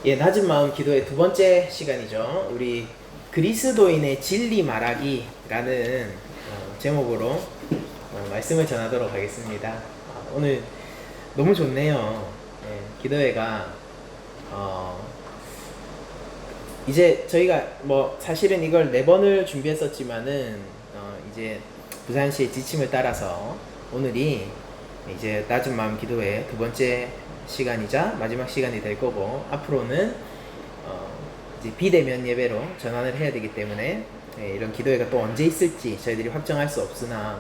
예, 낮은 마음 기도의 두 번째 시간이죠. 우리 그리스도인의 진리 말하기라는 제목으로 말씀을 전하도록 하겠습니다. 오늘 너무 좋네요. 예, 기도회가 이제 저희가 사실은 이걸 4번을 준비했었지만은 이제 부산시의 지침을 따라서 오늘이 이제 낮은 마음 기도회 두 번째 시간이자 마지막 시간이 될 거고, 앞으로는 이제 비대면 예배로 전환을 해야 되기 때문에 이런 기도회가 또 언제 있을지 저희들이 확정할 수 없으나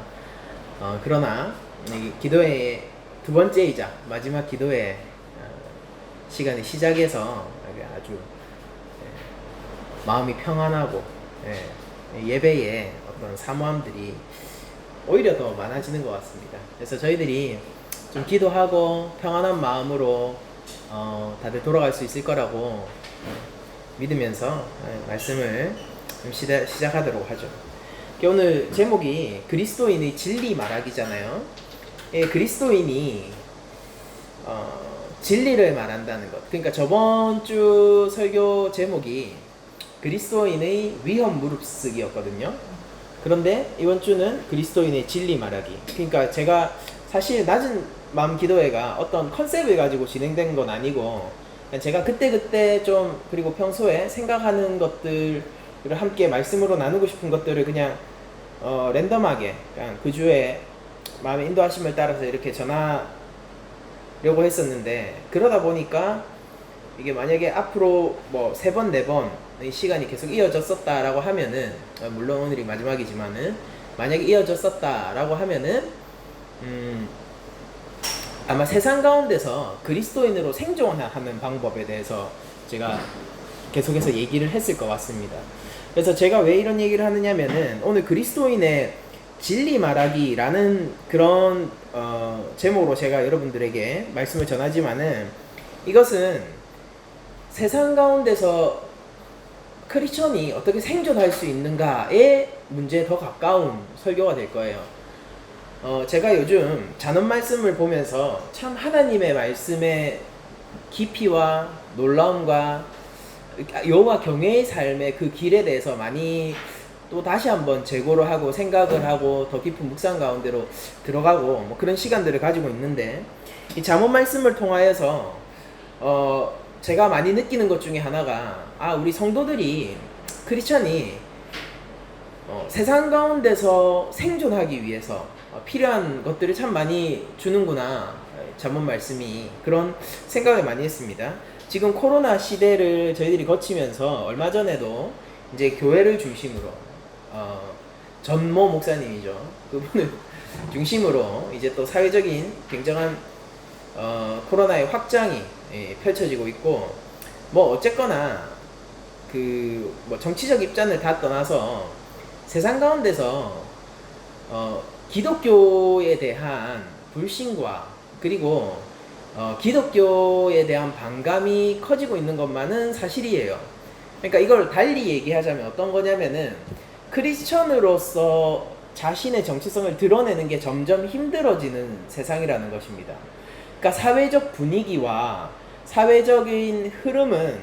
그러나 이 기도회의 두 번째이자 마지막 기도회 시간이 시작해서 아주 마음이 평안하고 예배에 어떤 사모함들이 오히려 더 많아지는 것 같습니다. 그래서 저희들이 좀 기도하고 평안한 마음으로 다들 돌아갈 수 있을 거라고 믿으면서 말씀을 좀 시작하도록 하죠. 오늘 제목이 그리스도인의 진리 말하기잖아요. 그리스도인이 진리를 말한다는 것. 그러니까 저번 주 설교 제목이 그리스도인의 위험 무릅쓰기였거든요. 그런데 이번 주는 그리스도인의 진리 말하기. 그러니까 제가 사실 낮은 마음 기도회가 어떤 컨셉을 가지고 진행된 건 아니고, 제가 그때 좀, 그리고 평소에 생각하는 것들을 함께 말씀으로 나누고 싶은 것들을 그냥 랜덤하게 그냥 그 주에 마음의 인도하심을 따라서 이렇게 전하려고 했었는데, 그러다 보니까 이게 만약에 앞으로 3번, 4번의 시간이 계속 이어졌었다라고 하면은, 물론 오늘이 마지막이지만은 만약에 이어졌었다라고 하면은 아마 세상 가운데서 그리스도인으로 생존하는 방법에 대해서 제가 계속해서 얘기를 했을 것 같습니다. 그래서 제가 왜 이런 얘기를 하느냐면은, 오늘 그리스도인의 진리 말하기라는 그런 제목으로 제가 여러분들에게 말씀을 전하지만은, 이것은 세상 가운데서 크리스천이 어떻게 생존할 수 있는가의 문제에 더 가까운 설교가 될 거예요. 제가 요즘 잔언 말씀을 보면서 참 하나님의 말씀의 깊이와 놀라움과 여호와 경외의 삶의 그 길에 대해서 많이 또 다시 한번 재고를 하고 생각을 하고 더 깊은 묵상 가운데로 들어가고 그런 시간들을 가지고 있는데, 이 잠언 말씀을 통하여서 제가 많이 느끼는 것 중에 하나가, 우리 성도들이, 크리스천이 세상 가운데서 생존하기 위해서 필요한 것들을 참 많이 주는구나, 잠언 말씀이. 그런 생각을 많이 했습니다. 지금 코로나 시대를 저희들이 거치면서 얼마 전에도 이제 교회를 중심으로 전모 목사님이죠, 그분을 중심으로 이제 또 사회적인 굉장한 코로나의 확장이 펼쳐지고 있고, 어쨌거나 정치적 입장을 다 떠나서 세상 가운데서 기독교에 대한 불신과 그리고 기독교에 대한 반감이 커지고 있는 것만은 사실이에요. 그러니까 이걸 달리 얘기하자면 어떤 거냐면은, 크리스천으로서 자신의 정체성을 드러내는 게 점점 힘들어지는 세상이라는 것입니다. 그러니까 사회적 분위기와 사회적인 흐름은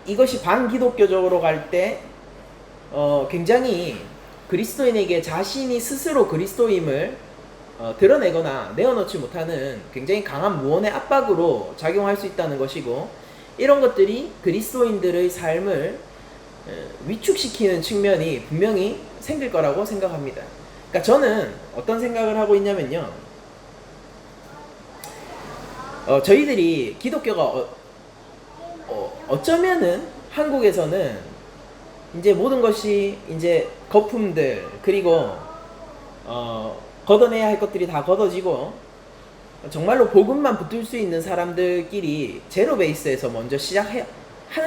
이것이 반기독교적으로 갈 때 굉장히 그리스도인에게 자신이 스스로 그리스도임을 드러내거나 내어놓지 못하는 굉장히 강한 무언의 압박으로 작용할 수 있다는 것이고, 이런 것들이 그리스도인들의 삶을 위축시키는 측면이 분명히 생길 거라고 생각합니다. 그러니까 저는 어떤 생각을 하고 있냐면요, 저희들이 기독교가 어쩌면은 한국에서는 이제 모든 것이 이제 거품들, 그리고 걷어내야 할 것들이 다 걷어지고 정말로 복음만 붙들 수 있는 사람들끼리 제로 베이스에서 먼저 시작하는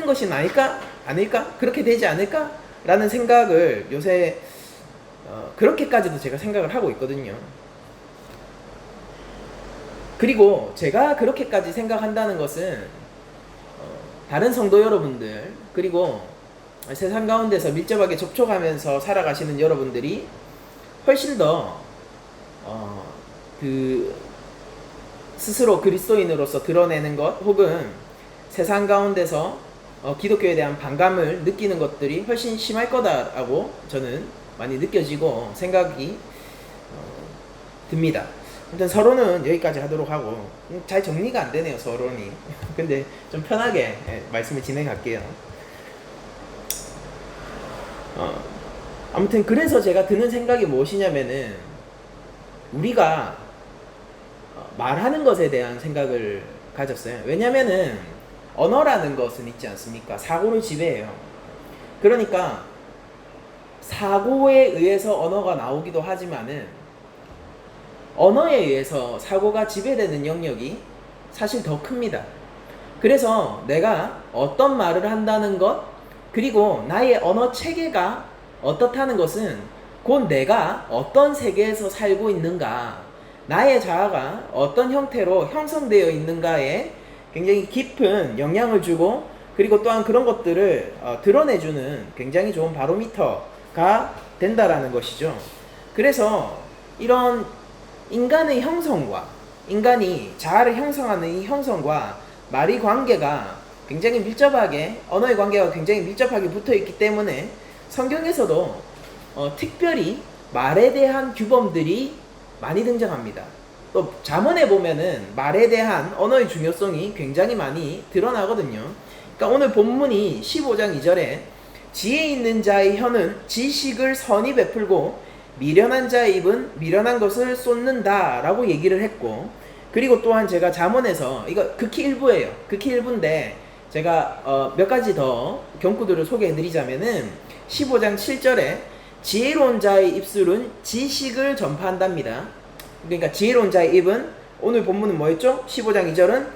것이 아닐까? 그렇게 되지 않을까? 라는 생각을 요새 그렇게까지도 제가 생각을 하고 있거든요. 그리고 제가 그렇게까지 생각한다는 것은 다른 성도 여러분들, 그리고 세상 가운데서 밀접하게 접촉하면서 살아가시는 여러분들이 훨씬 더 스스로 그리스도인으로서 드러내는 것, 혹은 세상 가운데서 기독교에 대한 반감을 느끼는 것들이 훨씬 심할 거다라고 저는 많이 느껴지고 생각이 듭니다. 아무튼 서론은 여기까지 하도록 하고, 잘 정리가 안 되네요, 서론이. 근데 좀 편하게 말씀을 진행할게요. 아무튼 그래서 제가 드는 생각이 무엇이냐면은, 우리가 말하는 것에 대한 생각을 가졌어요. 왜냐면은 언어라는 것은 있지 않습니까? 사고를 지배해요. 그러니까 사고에 의해서 언어가 나오기도 하지만은 언어에 의해서 사고가 지배되는 영역이 사실 더 큽니다. 그래서 내가 어떤 말을 한다는 것, 그리고 나의 언어 체계가 어떻다는 것은 곧 내가 어떤 세계에서 살고 있는가, 나의 자아가 어떤 형태로 형성되어 있는가에 굉장히 깊은 영향을 주고, 그리고 또한 그런 것들을 드러내주는 굉장히 좋은 바로미터가 된다라는 것이죠. 그래서 이런 인간의 형성과, 인간이 자아를 형성하는 이 형성과 말의 관계가 굉장히 밀접하게, 언어의 관계가 굉장히 밀접하게 붙어 있기 때문에 성경에서도 특별히 말에 대한 규범들이 많이 등장합니다. 또 잠언에 보면은 말에 대한 언어의 중요성이 굉장히 많이 드러나거든요. 그러니까 오늘 본문이 15장 2절에 지혜 있는 자의 혀는 지식을 선히 베풀고 미련한 자의 입은 미련한 것을 쏟는다 라고 얘기를 했고, 그리고 또한 제가 잠언에서, 이거 극히 일부예요. 극히 일부인데 제가 몇 가지 더 경구들을 소개해 드리자면은 15장 7절에 지혜로운 자의 입술은 지식을 전파한답니다. 그러니까 지혜로운 자의 입은, 오늘 본문은 뭐였죠? 15장 2절은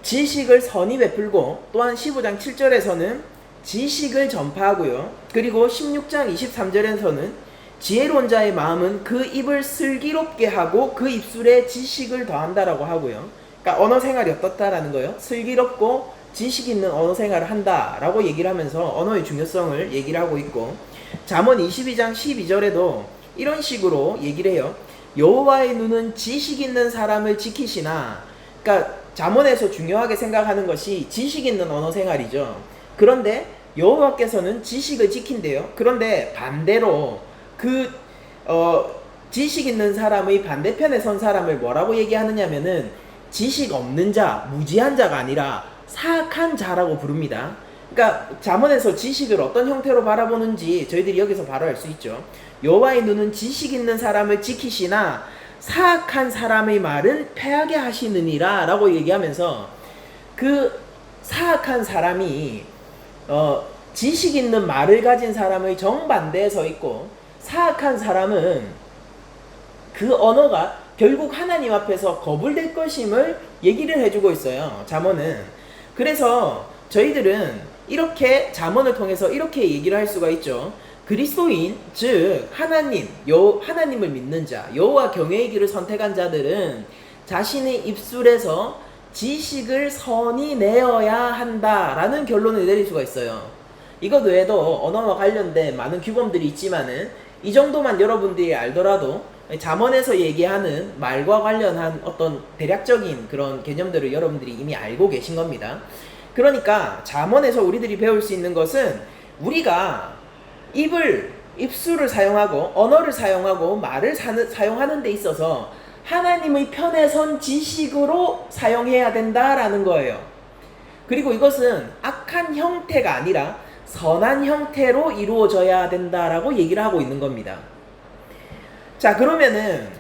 지식을 선히 베풀고, 또한 15장 7절에서는 지식을 전파하고요. 그리고 16장 23절에서는 지혜로운 자의 마음은 그 입을 슬기롭게 하고 그 입술에 지식을 더한다라고 하고요. 그러니까 언어 생활이 어떻다라는 거예요. 슬기롭고 지식 있는 언어 생활을 한다라고 얘기를 하면서 언어의 중요성을 얘기를 하고 있고, 잠언 22장 12절에도 이런 식으로 얘기를 해요. 여호와의 눈은 지식 있는 사람을 지키시나, 그러니까 잠언에서 중요하게 생각하는 것이 지식 있는 언어 생활이죠. 그런데 여호와께서는 지식을 지킨대요. 그런데 반대로 지식 있는 사람의 반대편에 선 사람을 뭐라고 얘기하느냐면은 지식 없는 자, 무지한 자가 아니라 사악한 자라고 부릅니다. 그러니까 잠언에서 지식을 어떤 형태로 바라보는지 저희들이 여기서 바로 알 수 있죠. 여호와의 눈은 지식 있는 사람을 지키시나 사악한 사람의 말은 패하게 하시느니라 라고 얘기하면서, 그 사악한 사람이 지식 있는 말을 가진 사람의 정반대에 서 있고, 사악한 사람은 그 언어가 결국 하나님 앞에서 거불될 것임을 얘기를 해주고 있어요, 잠언은. 그래서 저희들은 이렇게 잠언을 통해서 이렇게 얘기를 할 수가 있죠. 그리스도인, 즉 하나님을 믿는 자, 여호와 경외의 길을 선택한 자들은 자신의 입술에서 지식을 선히 내어야 한다라는 결론을 내릴 수가 있어요. 이것 외에도 언어와 관련된 많은 규범들이 있지만은 이 정도만 여러분들이 알더라도 잠언에서 얘기하는 말과 관련한 어떤 대략적인 그런 개념들을 여러분들이 이미 알고 계신 겁니다. 그러니까 잠언에서 우리들이 배울 수 있는 것은, 우리가 입술을 사용하고 언어를 사용하고 말을 사용하는 데 있어서 하나님의 편에 선 지식으로 사용해야 된다라는 거예요. 그리고 이것은 악한 형태가 아니라 선한 형태로 이루어져야 된다라고 얘기를 하고 있는 겁니다. 자, 그러면은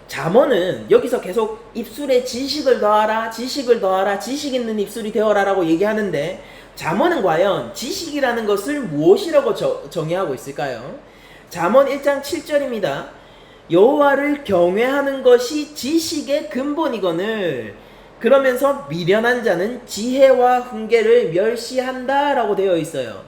잠언은 여기서 계속 입술에 지식을 더하라, 지식을 더하라, 지식 있는 입술이 되어라 라고 얘기하는데, 잠언은 과연 지식이라는 것을 무엇이라고 정의하고 있을까요? 잠언 1장 7절입니다. 여호와를 경외하는 것이 지식의 근본이거늘, 그러면서 미련한 자는 지혜와 훈계를 멸시한다 라고 되어 있어요.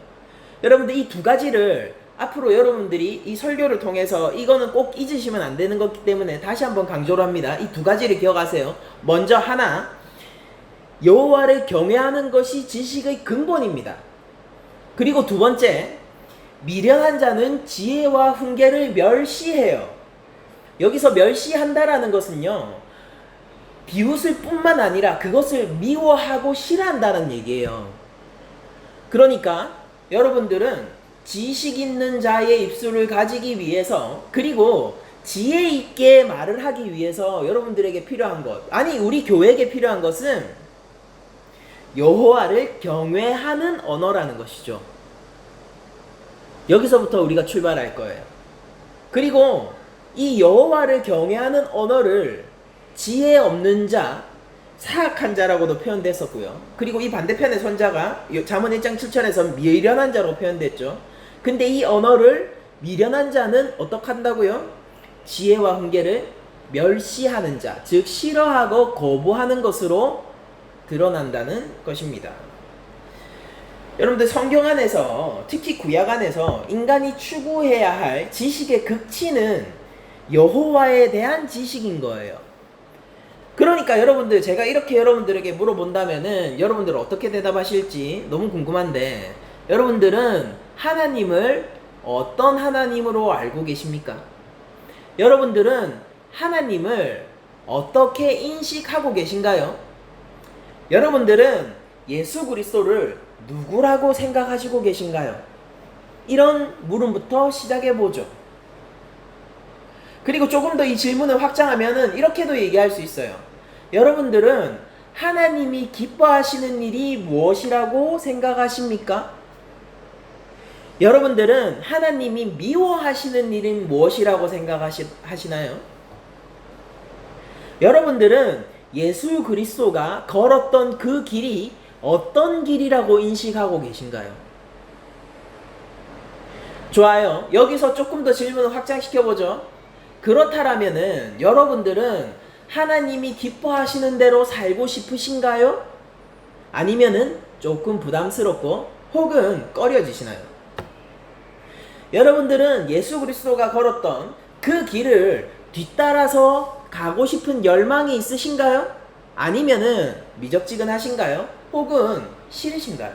여러분들 이 두 가지를 앞으로 여러분들이 이 설교를 통해서 이거는 꼭 잊으시면 안 되는 거기 때문에 다시 한번 강조를 합니다. 이 두 가지를 기억하세요. 먼저 하나, 여호와를 경외하는 것이 지식의 근본입니다. 그리고 두 번째, 미련한 자는 지혜와 훈계를 멸시해요. 여기서 멸시한다라는 것은요, 비웃을 뿐만 아니라 그것을 미워하고 싫어한다는 얘기예요. 그러니까 여러분들은 지식 있는 자의 입술을 가지기 위해서, 그리고 지혜 있게 말을 하기 위해서 여러분들에게 필요한 것, 아니 우리 교회에게 필요한 것은 여호와를 경외하는 언어라는 것이죠. 여기서부터 우리가 출발할 거예요. 그리고 이 여호와를 경외하는 언어를 지혜 없는 자, 사악한 자라고도 표현됐었고요. 그리고 이 반대편의 선자가 잠언 1장 7절에서 미련한 자로 표현됐죠. 근데 이 언어를 미련한 자는 어떻게 한다고요? 지혜와 훈계를 멸시하는 자, 즉 싫어하고 거부하는 것으로 드러난다는 것입니다. 여러분들 성경 안에서, 특히 구약 안에서 인간이 추구해야 할 지식의 극치는 여호와에 대한 지식인 거예요. 그러니까 여러분들, 제가 이렇게 여러분들에게 물어본다면은 여러분들은 어떻게 대답하실지 너무 궁금한데, 여러분들은 하나님을 어떤 하나님으로 알고 계십니까? 여러분들은 하나님을 어떻게 인식하고 계신가요? 여러분들은 예수 그리스도를 누구라고 생각하시고 계신가요? 이런 물음부터 시작해보죠. 그리고 조금 더 이 질문을 확장하면은 이렇게도 얘기할 수 있어요. 여러분들은 하나님이 기뻐하시는 일이 무엇이라고 생각하십니까? 여러분들은 하나님이 미워하시는 일은 무엇이라고 생각하시나요? 여러분들은 예수 그리스도가 걸었던 그 길이 어떤 길이라고 인식하고 계신가요? 좋아요. 여기서 조금 더 질문을 확장시켜보죠. 그렇다면은 여러분들은 하나님이 기뻐하시는 대로 살고 싶으신가요? 아니면은 조금 부담스럽고 혹은 꺼려지시나요? 여러분들은 예수 그리스도가 걸었던 그 길을 뒤따라서 가고 싶은 열망이 있으신가요? 아니면은 미적지근하신가요? 혹은 싫으신가요?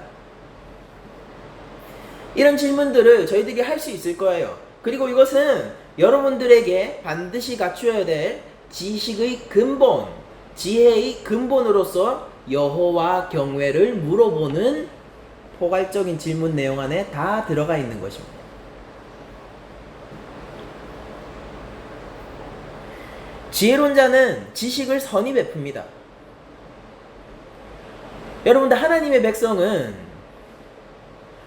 이런 질문들을 저희들이 할 수 있을 거예요. 그리고 이것은 여러분들에게 반드시 갖추어야 될 지식의 근본, 지혜의 근본으로서 여호와 경외를 물어보는 포괄적인 질문 내용 안에 다 들어가 있는 것입니다. 지혜로운 자는 지식을 선히 베풉니다. 여러분들, 하나님의 백성은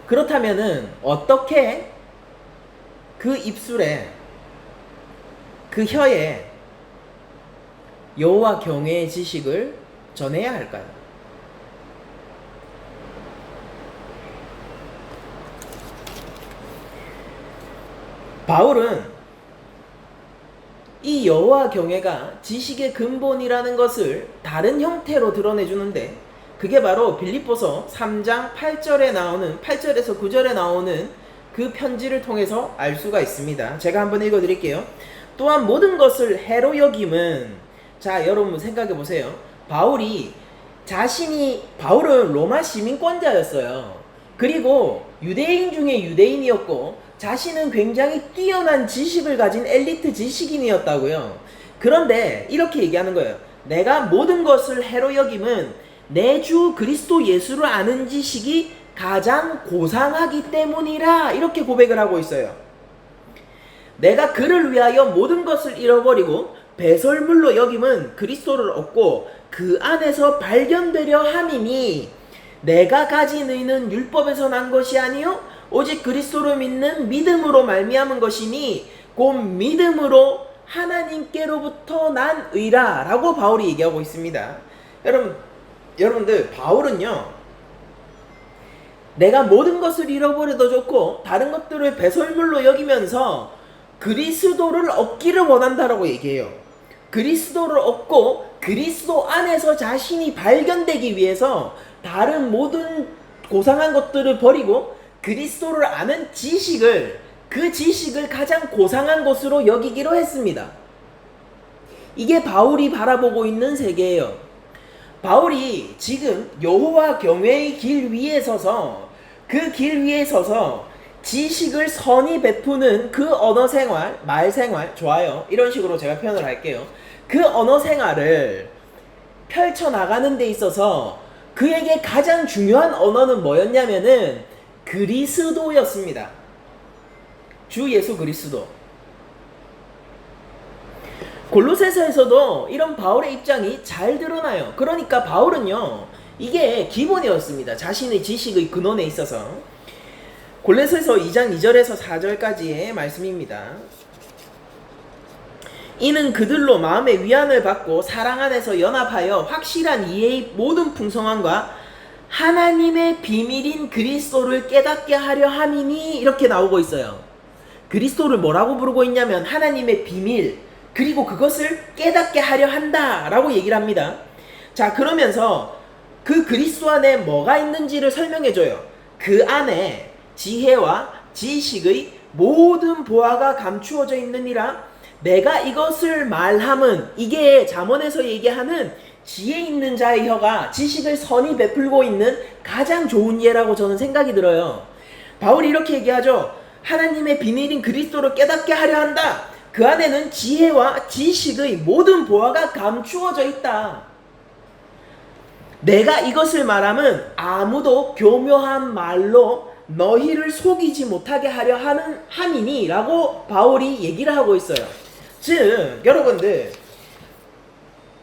그렇다면은 어떻게 그 입술에, 그 혀에 여호와 경외의 지식을 전해야 할까요? 바울은 이 여호와 경외가 지식의 근본이라는 것을 다른 형태로 드러내주는데, 그게 바로 빌립보서 3장 8절에 나오는, 8절에서 9절에 나오는 그 편지를 통해서 알 수가 있습니다. 제가 한번 읽어드릴게요. 또한 모든 것을 해로 여김은, 자 여러분 생각해 보세요. 바울은 로마 시민권자였어요. 그리고 유대인 중에 유대인이었고 자신은 굉장히 뛰어난 지식을 가진 엘리트 지식인이었다고요. 그런데 이렇게 얘기하는 거예요. 내가 모든 것을 해로 여김은 내 주 그리스도 예수를 아는 지식이 가장 고상하기 때문이라, 이렇게 고백을 하고 있어요. 내가 그를 위하여 모든 것을 잃어버리고 배설물로 여김은 그리스도를 얻고 그 안에서 발견되려 함이니, 내가 가진 의는 율법에서 난 것이 아니요 오직 그리스도를 믿는 믿음으로 말미암은 것이니 곧 믿음으로 하나님께로부터 난 의라, 라고 바울이 얘기하고 있습니다. 여러분들, 바울은요, 내가 모든 것을 잃어버려도 좋고 다른 것들을 배설물로 여기면서 그리스도를 얻기를 원한다라고 얘기해요. 그리스도를 얻고 그리스도 안에서 자신이 발견되기 위해서 다른 모든 고상한 것들을 버리고 그리스도를 아는 지식을, 그 지식을 가장 고상한 것으로 여기기로 했습니다. 이게 바울이 바라보고 있는 세계예요. 바울이 지금 여호와 경외의 길 위에 서서, 그 길 위에 서서 지식을 선히 베푸는 그 언어 생활, 말 생활, 좋아요. 이런 식으로 제가 표현을 할게요. 그 언어 생활을 펼쳐나가는 데 있어서 그에게 가장 중요한 언어는 뭐였냐면은 그리스도였습니다. 주 예수 그리스도. 골로새서에서도 이런 바울의 입장이 잘 드러나요. 그러니까 바울은요, 이게 기본이었습니다. 자신의 지식의 근원에 있어서. 골로새서 2장 2절에서 4절까지의 말씀입니다. 이는 그들로 마음의 위안을 받고 사랑 안에서 연합하여 확실한 이해의 모든 풍성함과 하나님의 비밀인 그리스도를 깨닫게 하려 함이니, 이렇게 나오고 있어요. 그리스도를 뭐라고 부르고 있냐면 하나님의 비밀, 그리고 그것을 깨닫게 하려 한다 라고 얘기를 합니다. 자, 그러면서 그 그리스도 안에 뭐가 있는지를 설명해줘요. 그 안에 지혜와 지식의 모든 보화가 감추어져 있느니라. 내가 이것을 말함은, 이게 잠언에서 얘기하는 지혜 있는 자의 혀가 지식을 선히 베풀고 있는 가장 좋은 예라고 저는 생각이 들어요. 바울이 이렇게 얘기하죠. 하나님의 비밀인 그리스도를 깨닫게 하려 한다. 그 안에는 지혜와 지식의 모든 보화가 감추어져 있다. 내가 이것을 말함은 아무도 교묘한 말로 너희를 속이지 못하게 하려 함이니 라고 바울이 얘기를 하고 있어요. 즉 여러분들,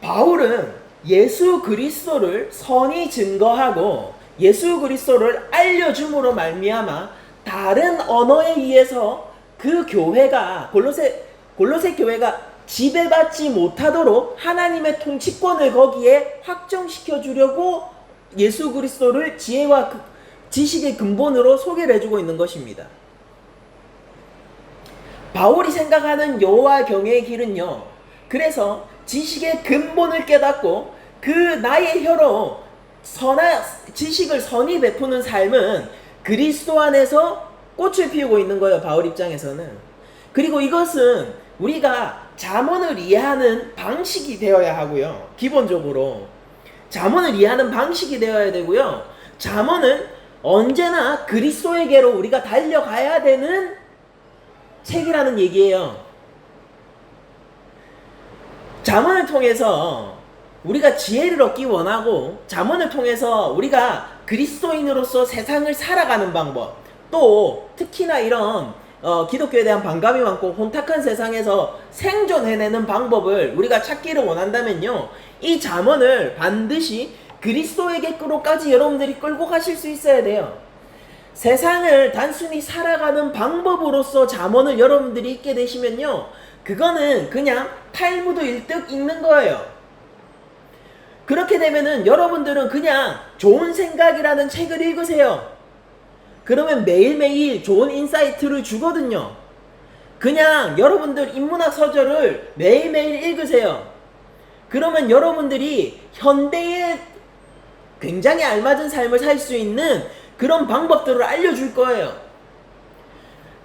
바울은 예수 그리스도를 선히 증거하고 예수 그리스도를 알려줌으로 말미암아 다른 언어에 의해서 그 교회가 골로새 교회가 지배받지 못하도록 하나님의 통치권을 거기에 확정시켜 주려고 예수 그리스도를 지혜와 지식의 근본으로 소개를 해주고 있는 것입니다. 바울이 생각하는 여호와 경외의 길은요, 그래서 지식의 근본을 깨닫고 그 나의 혀로 지식을 선히 베푸는 삶은 그리스도 안에서 꽃을 피우고 있는 거예요. 바울 입장에서는. 그리고 이것은 우리가 잠언을 이해하는 방식이 되어야 하고요. 기본적으로 잠언을 이해하는 방식이 되어야 되고요. 잠언은 언제나 그리스도에게로 우리가 달려가야 되는 책이라는 얘기예요. 잠언을 통해서 우리가 지혜를 얻기 원하고, 잠언을 통해서 우리가 그리스도인으로서 세상을 살아가는 방법, 또 특히나 이런 기독교에 대한 반감이 많고 혼탁한 세상에서 생존해내는 방법을 우리가 찾기를 원한다면요, 이 잠언을 반드시 그리스도에게로까지 여러분들이 끌고 가실 수 있어야 돼요. 세상을 단순히 살아가는 방법으로서 잠언을 여러분들이 읽게 되시면요, 그거는 그냥 탈무드 일득 읽는 거예요. 그렇게 되면은 여러분들은 그냥 좋은 생각이라는 책을 읽으세요. 그러면 매일매일 좋은 인사이트를 주거든요. 그냥 여러분들 인문학 서적을 매일매일 읽으세요. 그러면 여러분들이 현대에 굉장히 알맞은 삶을 살 수 있는 그런 방법들을 알려줄 거예요.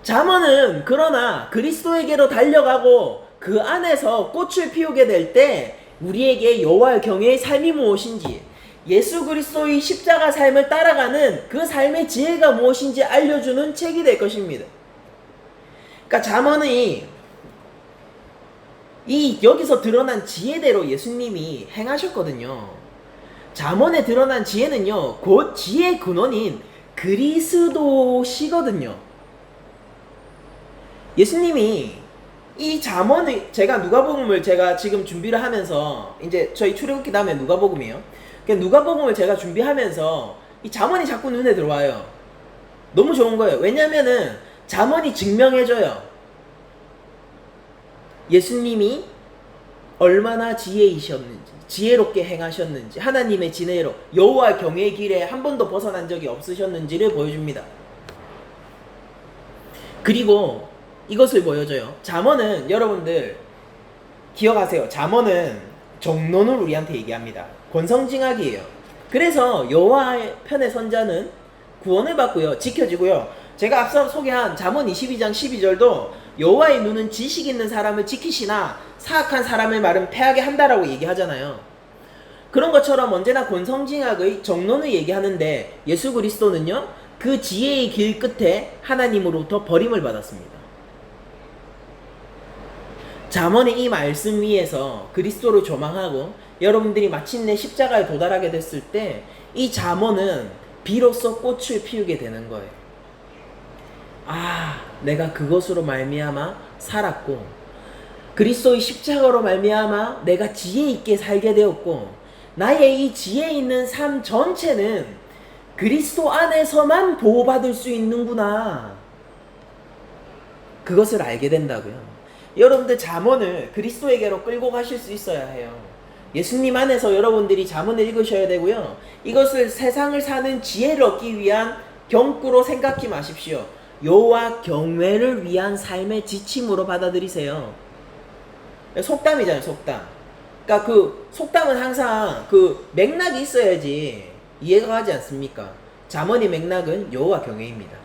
잠언은 그러나 그리스도에게로 달려가고 그 안에서 꽃을 피우게 될 때 우리에게 여호와 경외의 삶이 무엇인지, 예수 그리스도의 십자가 삶을 따라가는 그 삶의 지혜가 무엇인지 알려주는 책이 될 것입니다. 그러니까 잠언이 여기서 드러난 지혜대로 예수님이 행하셨거든요. 잠언에 드러난 지혜는요, 곧 지혜의 근원인 그리스도시거든요. 예수님이 이 잠언의, 제가 누가복음을 제가 지금 준비를 하면서, 이제 저희 출애굽기 다음에 누가복음이에요. 누가복음을 제가 준비하면서 이 잠언이 자꾸 눈에 들어와요. 너무 좋은 거예요. 왜냐면은 잠언이 증명해줘요. 예수님이 얼마나 지혜이셨는지, 지혜롭게 행하셨는지, 하나님의 지혜로 여호와 경외의 길에 한 번도 벗어난 적이 없으셨는지를 보여줍니다. 그리고 이것을 보여줘요. 잠언은 여러분들 기억하세요. 잠언은 정론을 우리한테 얘기합니다. 권성징악이에요. 그래서 여호와의 편의 선자는 구원을 받고요, 지켜지고요. 제가 앞서 소개한 잠언 22장 12절도 여호와의 눈은 지식 있는 사람을 지키시나 사악한 사람의 말은 패하게 한다라고 얘기하잖아요. 그런 것처럼 언제나 권성징악의 정론을 얘기하는데, 예수 그리스도는요, 그 지혜의 길 끝에 하나님으로부터 버림을 받았습니다. 잠언의 이 말씀 위에서 그리스도를 조망하고 여러분들이 마침내 십자가에 도달하게 됐을 때 이 잠언은 비로소 꽃을 피우게 되는 거예요. 아, 내가 그것으로 말미암아 살았고, 그리스도의 십자가로 말미암아 내가 지혜 있게 살게 되었고, 나의 이 지혜 있는 삶 전체는 그리스도 안에서만 보호받을 수 있는구나. 그것을 알게 된다고요. 여러분들 잠언을 그리스도에게로 끌고 가실 수 있어야 해요. 예수님 안에서 여러분들이 잠언을 읽으셔야 되고요. 이것을 세상을 사는 지혜를 얻기 위한 경구로 생각하지 마십시오. 여호와 경외를 위한 삶의 지침으로 받아들이세요. 속담이잖아요, 속담. 그러니까 그 속담은 항상 그 맥락이 있어야지 이해가 가지 않습니까? 잠언의 맥락은 여호와 경외입니다.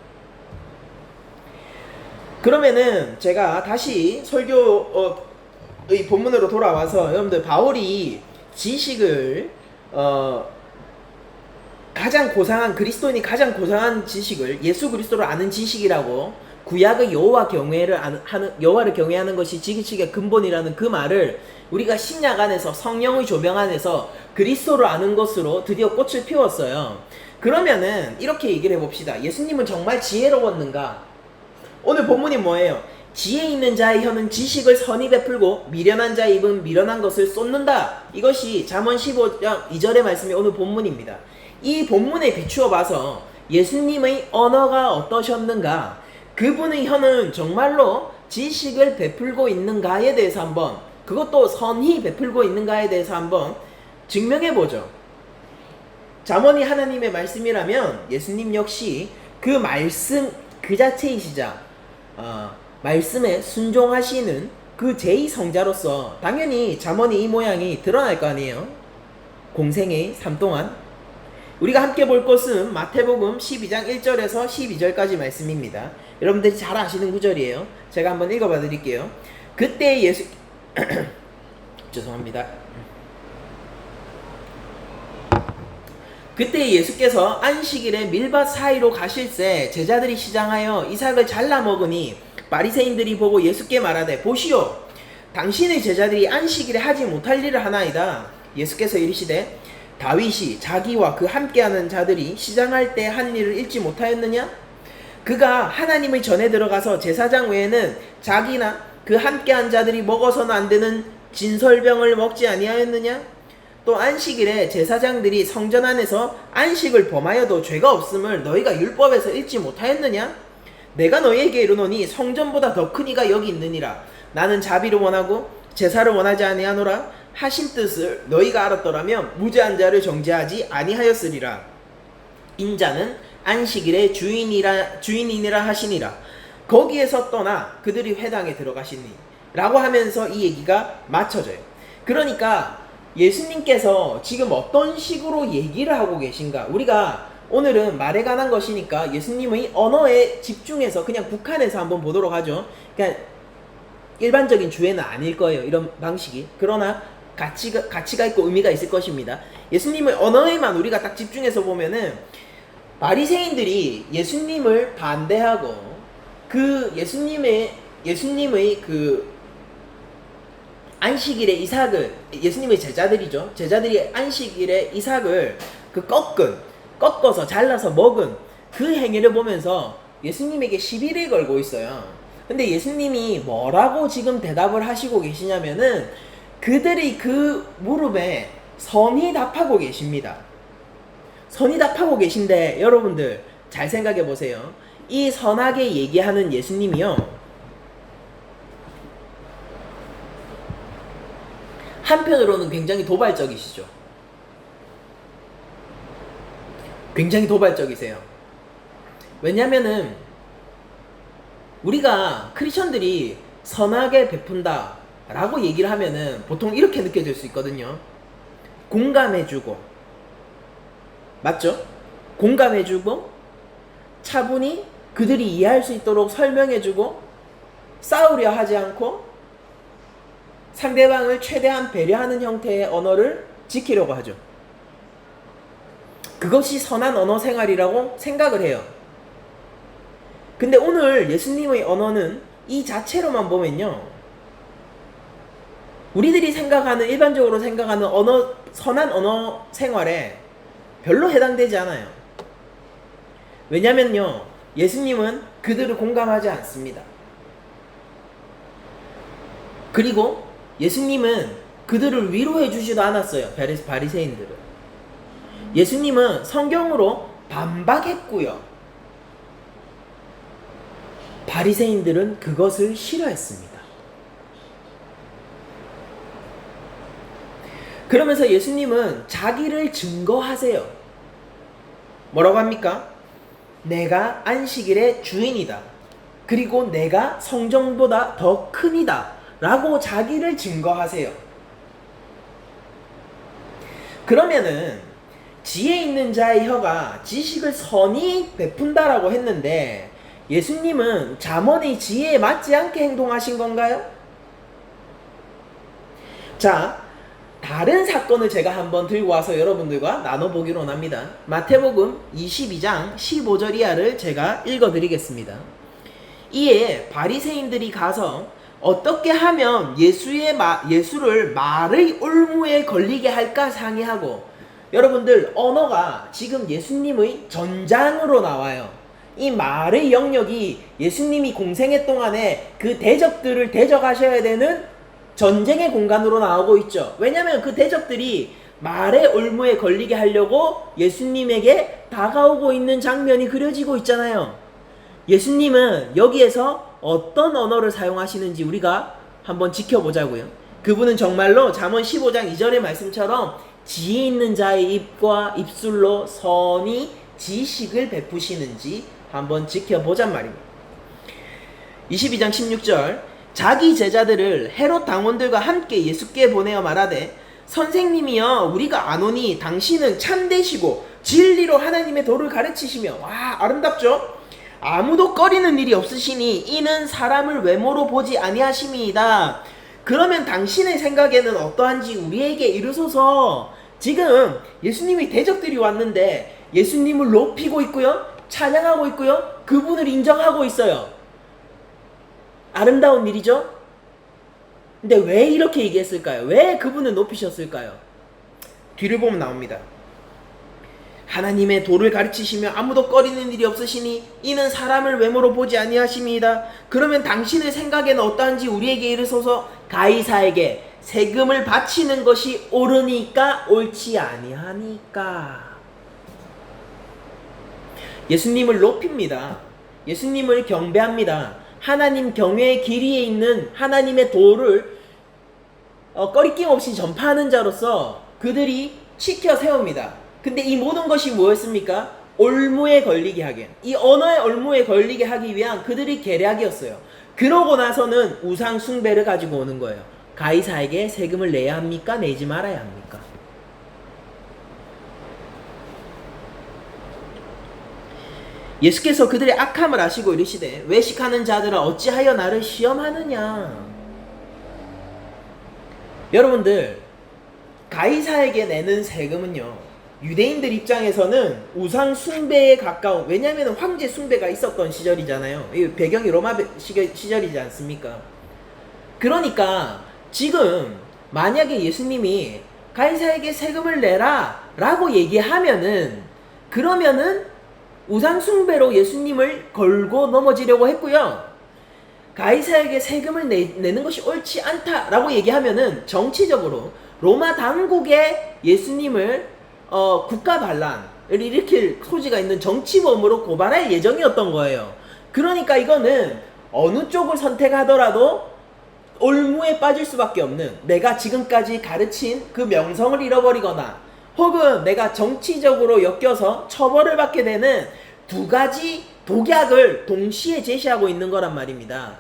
그러면은 제가 다시 설교의 본문으로 돌아와서 여러분들 바울이 지식을 가장 고상한 그리스도인이 가장 고상한 지식을 예수 그리스도를 아는 지식이라고 구약의 여호와를 경외하는 것이 지식의 근본이라는 그 말을 우리가 신약 안에서 성령의 조명 안에서 그리스도를 아는 것으로 드디어 꽃을 피웠어요. 그러면은 이렇게 얘기를 해봅시다. 예수님은 정말 지혜로웠는가? 오늘 본문이 뭐예요? 지혜 있는 자의 혀는 지식을 선히 베풀고 미련한 자의 입은 미련한 것을 쏟는다. 이것이 잠언 15장 2절의 말씀이 오늘 본문입니다. 이 본문에 비추어 봐서 예수님의 언어가 어떠셨는가, 그분의 혀는 정말로 지식을 베풀고 있는가에 대해서 한번, 그것도 선히 베풀고 있는가에 대해서 한번 증명해 보죠. 잠언이 하나님의 말씀이라면 예수님 역시 그 말씀 그 자체이시자 말씀에 순종하시는 그 제2성자로서 당연히 잠언이 이 모양이 드러날 거 아니에요. 공생의 삶 동안 우리가 함께 볼 것은 마태복음 12장 1절에서 12절까지 말씀입니다. 여러분들이 잘 아시는 구절이에요. 제가 한번 읽어봐 드릴게요. 그때 예수 죄송합니다. 그때 예수께서 안식일에 밀밭 사이로 가실새 제자들이 시장하여 이삭을 잘라 먹으니 바리새인들이 보고 예수께 말하되 보시오, 당신의 제자들이 안식일에 하지 못할 일을 하나이다. 예수께서 이르시되 다윗이 자기와 그 함께하는 자들이 시장할 때 한 일을 잊지 못하였느냐? 그가 하나님의 전에 들어가서 제사장 외에는 자기나 그 함께한 자들이 먹어서는 안 되는 진설병을 먹지 아니하였느냐? 또 안식일에 제사장들이 성전 안에서 안식을 범하여도 죄가 없음을 너희가 율법에서 읽지 못하였느냐? 내가 너희에게 이르노니 성전보다 더 큰 이가 여기 있느니라. 나는 자비를 원하고 제사를 원하지 아니하노라 하신 뜻을 너희가 알았더라면 무죄한 자를 정죄하지 아니하였으리라. 인자는 안식일의 주인이니라 하시니라. 거기에서 떠나 그들이 회당에 들어가시니 라고 하면서 이 얘기가 맞춰져요. 그러니까 예수님께서 지금 어떤 식으로 얘기를 하고 계신가, 우리가 오늘은 말에 관한 것이니까 예수님의 언어에 집중해서 그냥 북한에서 한번 보도록 하죠. 그냥 일반적인 주에는 아닐 거예요, 이런 방식이. 그러나 가치가 있고 의미가 있을 것입니다. 예수님의 언어에만 우리가 딱 집중해서 보면은 바리새인들이 예수님을 반대하고 그 예수님의 그 안식일에 이삭을, 예수님의 제자들이죠. 제자들이 안식일에 이삭을 꺾어서 잘라서 먹은 그 행위를 보면서 예수님에게 시비를 걸고 있어요. 근데 예수님이 뭐라고 지금 대답을 하시고 계시냐면은 그들이 그 무릎에 선히 답하고 계십니다. 선히 답하고 계신데 여러분들 잘 생각해 보세요. 이 선하게 얘기하는 예수님이요, 한편으로는 굉장히 도발적이시죠. 굉장히 도발적이세요. 왜냐면은 우리가 크리스천들이 선하게 베푼다 라고 얘기를 하면은 보통 이렇게 느껴질 수 있거든요. 공감해주고, 맞죠? 공감해주고 차분히 그들이 이해할 수 있도록 설명해주고 싸우려 하지 않고 상대방을 최대한 배려하는 형태의 언어를 지키려고 하죠. 그것이 선한 언어 생활이라고 생각을 해요. 근데 오늘 예수님의 언어는 이 자체로만 보면요, 우리들이 생각하는, 일반적으로 생각하는 언어, 선한 언어 생활에 별로 해당되지 않아요. 왜냐면요, 예수님은 그들을 공감하지 않습니다. 그리고 예수님은 그들을 위로해 주지도 않았어요. 바리새인들을. 예수님은 성경으로 반박했고요. 바리새인들은 그것을 싫어했습니다. 그러면서 예수님은 자기를 증거하세요. 뭐라고 합니까? 내가 안식일의 주인이다. 그리고 내가 성전보다 더 큰이다. 라고 자기를 증거하세요. 그러면은 지혜 있는 자의 혀가 지식을 선히 베푼다라고 했는데 예수님은 잠언의 지혜에 맞지 않게 행동하신 건가요? 자, 다른 사건을 제가 한번 들고 와서 여러분들과 나눠보기로 합니다. 마태복음 22장 15절 이하를 제가 읽어드리겠습니다. 이에 바리새인들이 가서 어떻게 하면 예수를 말의 올무에 걸리게 할까 상의하고, 여러분들 언어가 지금 예수님의 전장으로 나와요. 이 말의 영역이 예수님이 공생애 동안에 그 대적들을 대적하셔야 되는 전쟁의 공간으로 나오고 있죠. 왜냐하면 그 대적들이 말의 올무에 걸리게 하려고 예수님에게 다가오고 있는 장면이 그려지고 있잖아요. 예수님은 여기에서 어떤 언어를 사용하시는지 우리가 한번 지켜보자고요. 그분은 정말로 잠언 15장 2절의 말씀처럼 지혜 있는 자의 입과 입술로 선히 지식을 베푸시는지 한번 지켜보잔 말입니다. 22장 16절, 자기 제자들을 헤롯 당원들과 함께 예수께 보내어 말하되 선생님이여 우리가 아노니 당신은 참되시고 진리로 하나님의 도를 가르치시며, 와, 아름답죠? 아무도 꺼리는 일이 없으시니 이는 사람을 외모로 보지 아니하심이이다. 그러면 당신의 생각에는 어떠한지 우리에게 이르소서. 지금 예수님이 대적들이 왔는데 예수님을 높이고 있고요, 찬양하고 있고요, 그분을 인정하고 있어요. 아름다운 일이죠? 근데 왜 이렇게 얘기했을까요? 왜 그분을 높이셨을까요? 뒤를 보면 나옵니다. 하나님의 도를 가르치시며 아무도 꺼리는 일이 없으시니 이는 사람을 외모로 보지 아니하심이다. 그러면 당신의 생각에는 어떠한지 우리에게 이르소서. 가이사에게 세금을 바치는 것이 옳으니까 옳지 아니하니까. 예수님을 높입니다. 예수님을 경배합니다. 하나님 경외의 길이에 있는 하나님의 도를 꺼리낌 없이 전파하는 자로서 그들이 지켜 세웁니다. 근데 이 모든 것이 뭐였습니까? 올무에 걸리게 하게, 이 언어의 올무에 걸리게 하기 위한 그들의 계략이었어요. 그러고 나서는 우상 숭배를 가지고 오는 거예요. 가이사에게 세금을 내야 합니까? 내지 말아야 합니까? 예수께서 그들의 악함을 아시고 이르시되 외식하는 자들아 어찌하여 나를 시험하느냐. 여러분들, 가이사에게 내는 세금은요, 유대인들 입장에서는 우상 숭배에 가까운, 왜냐하면 황제 숭배가 있었던 시절이잖아요. 배경이 로마 시절이지 않습니까? 그러니까 지금 만약에 예수님이 가이사에게 세금을 내라 라고 얘기하면은, 그러면은 우상 숭배로 예수님을 걸고 넘어지려고 했고요, 가이사에게 세금을 내는 것이 옳지 않다라고 얘기하면은 정치적으로 로마 당국에 예수님을 국가 반란을 일으킬 소지가 있는 정치범으로 고발할 예정이었던 거예요. 그러니까 이거는 어느 쪽을 선택하더라도 올무에 빠질 수밖에 없는, 내가 지금까지 가르친 그 명성을 잃어버리거나 혹은 내가 정치적으로 엮여서 처벌을 받게 되는 두 가지 독약을 동시에 제시하고 있는 거란 말입니다.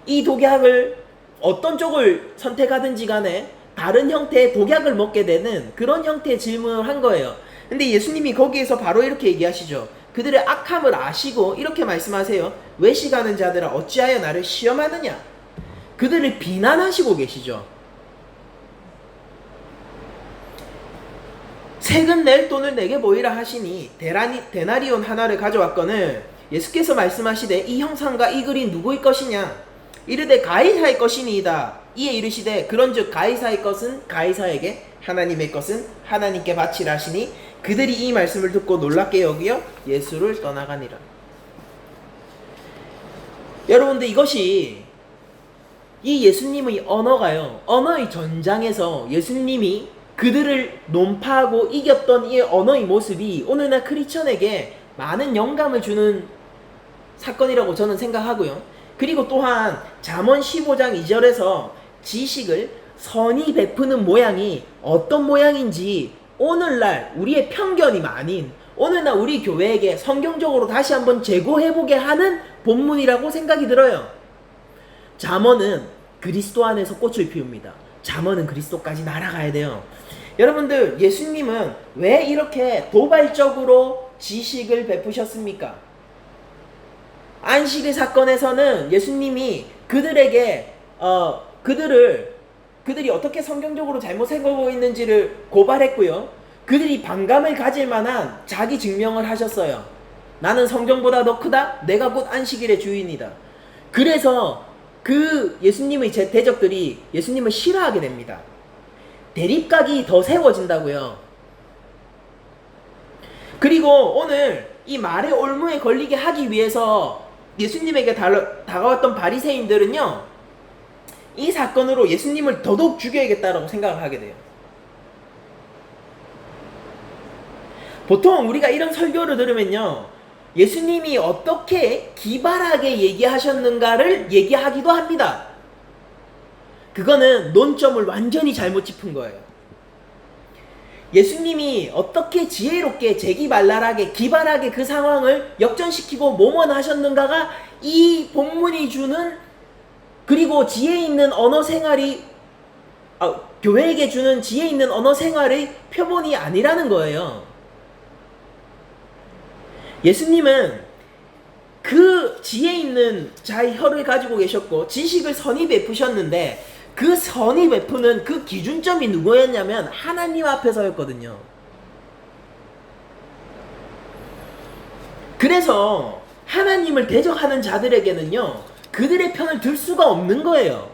이 독약을 어떤 쪽을 선택하든지 간에 다른 형태의 독약을 먹게 되는 그런 형태의 질문을 한 거예요. 근데 예수님이 거기에서 바로 이렇게 얘기하시죠. 그들의 악함을 아시고 이렇게 말씀하세요. 외식하는 자들아 어찌하여 나를 시험하느냐. 그들을 비난하시고 계시죠. 세금 낼 돈을 내게 보이라 하시니 데나리온 하나를 가져왔거늘 예수께서 말씀하시되 이 형상과 이 글이 누구의 것이냐. 이르되 가이사의 것이니이다. 이에 이르시되 그런즉 가이사의 것은 가이사에게 하나님의 것은 하나님께 바치라 하시니 그들이 이 말씀을 듣고 놀랍게 여기어 예수를 떠나가니라. 여러분들 이것이 이 예수님의 언어가요, 언어의 전장에서 예수님이 그들을 논파하고 이겼던 이 언어의 모습이 오늘날 크리스천에게 많은 영감을 주는 사건이라고 저는 생각하고요. 그리고 또한 잠언 15장 2절에서 지식을 선히 베푸는 모양이 어떤 모양인지 오늘날 우리의 편견이 많은 오늘날 우리 교회에게 성경적으로 다시 한번 재고해보게 하는 본문이라고 생각이 들어요. 잠언은 그리스도 안에서 꽃을 피웁니다. 잠언은 그리스도까지 날아가야 돼요. 여러분들, 예수님은 왜 이렇게 도발적으로 지식을 베푸셨습니까? 안식일 사건에서는 예수님이 그들에게 그들이 어떻게 성경적으로 잘못 생각하고 있는지를 고발했고요. 그들이 반감을 가질 만한 자기 증명을 하셨어요. 나는 성경보다 더 크다. 내가 곧 안식일의 주인이다. 그래서 그 예수님의 대적들이 예수님을 싫어하게 됩니다. 대립각이 더 세워진다고요. 그리고 오늘 이 말의 올무에 걸리게 하기 위해서 예수님에게 다가왔던 바리새인들은요, 이 사건으로 예수님을 더더욱 죽여야겠다라고 생각을 하게 돼요. 보통 우리가 이런 설교를 들으면요, 예수님이 어떻게 기발하게 얘기하셨는가를 얘기하기도 합니다. 그거는 논점을 완전히 잘못 짚은 거예요. 예수님이 어떻게 지혜롭게 재기발랄하게 기발하게 그 상황을 역전시키고 모면하셨는가가 이 본문이 주는, 그리고 지혜 있는 언어 생활이 교회에게 주는 지혜 있는 언어 생활의 표본이 아니라는 거예요. 예수님은 그 지혜 있는 자의 혀를 가지고 계셨고 지식을 선히 베푸셨는데 그 선히 베푸는 그 기준점이 누구였냐면 하나님 앞에서였거든요. 그래서 하나님을 대적하는 자들에게는요, 그들의 편을 들 수가 없는 거예요.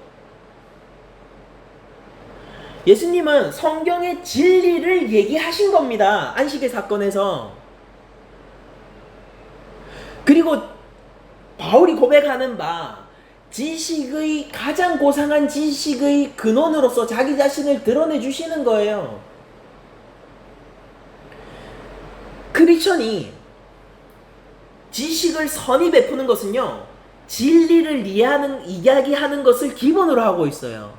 예수님은 성경의 진리를 얘기하신 겁니다. 안식일 사건에서. 그리고 바울이 고백하는 바, 지식의 가장 고상한 지식의 근원으로서 자기 자신을 드러내 주시는 거예요. 크리스천이 지식을 선히 베푸는 것은요, 진리를 이야기하는 것을 기본으로 하고 있어요.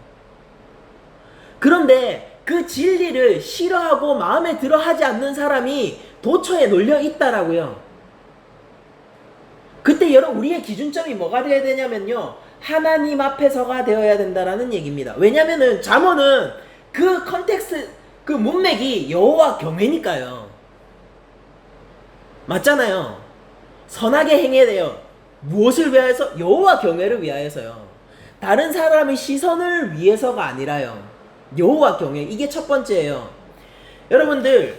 그런데 그 진리를 싫어하고 마음에 들어 하지 않는 사람이 도처에 놀려 있다라고요. 그때 여러분, 우리의 기준점이 뭐가 되어야 되냐면요, 하나님 앞에서가 되어야 된다라는 얘기입니다. 왜냐면은 잠언은 그 컨텍스트, 그 문맥이 여호와 경외니까요. 맞잖아요. 선하게 행해야 돼요. 무엇을 위하여서? 여호와 경외를 위하여서요. 다른 사람의 시선을 위해서가 아니라요. 여호와 경외, 이게 첫 번째예요. 여러분들,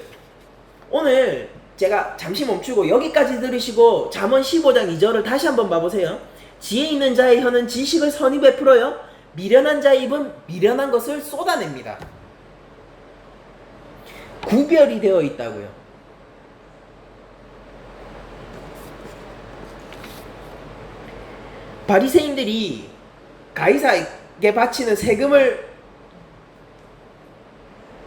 오늘 제가 잠시 멈추고 여기까지 들으시고 잠언 15장 2절을 다시 한번 봐보세요. 지혜 있는 자의 혀는 지식을 선히 베풀어요. 미련한 자의 입은 미련한 것을 쏟아냅니다. 구별이 되어 있다고요. 바리새인들이 가이사에게 바치는 세금을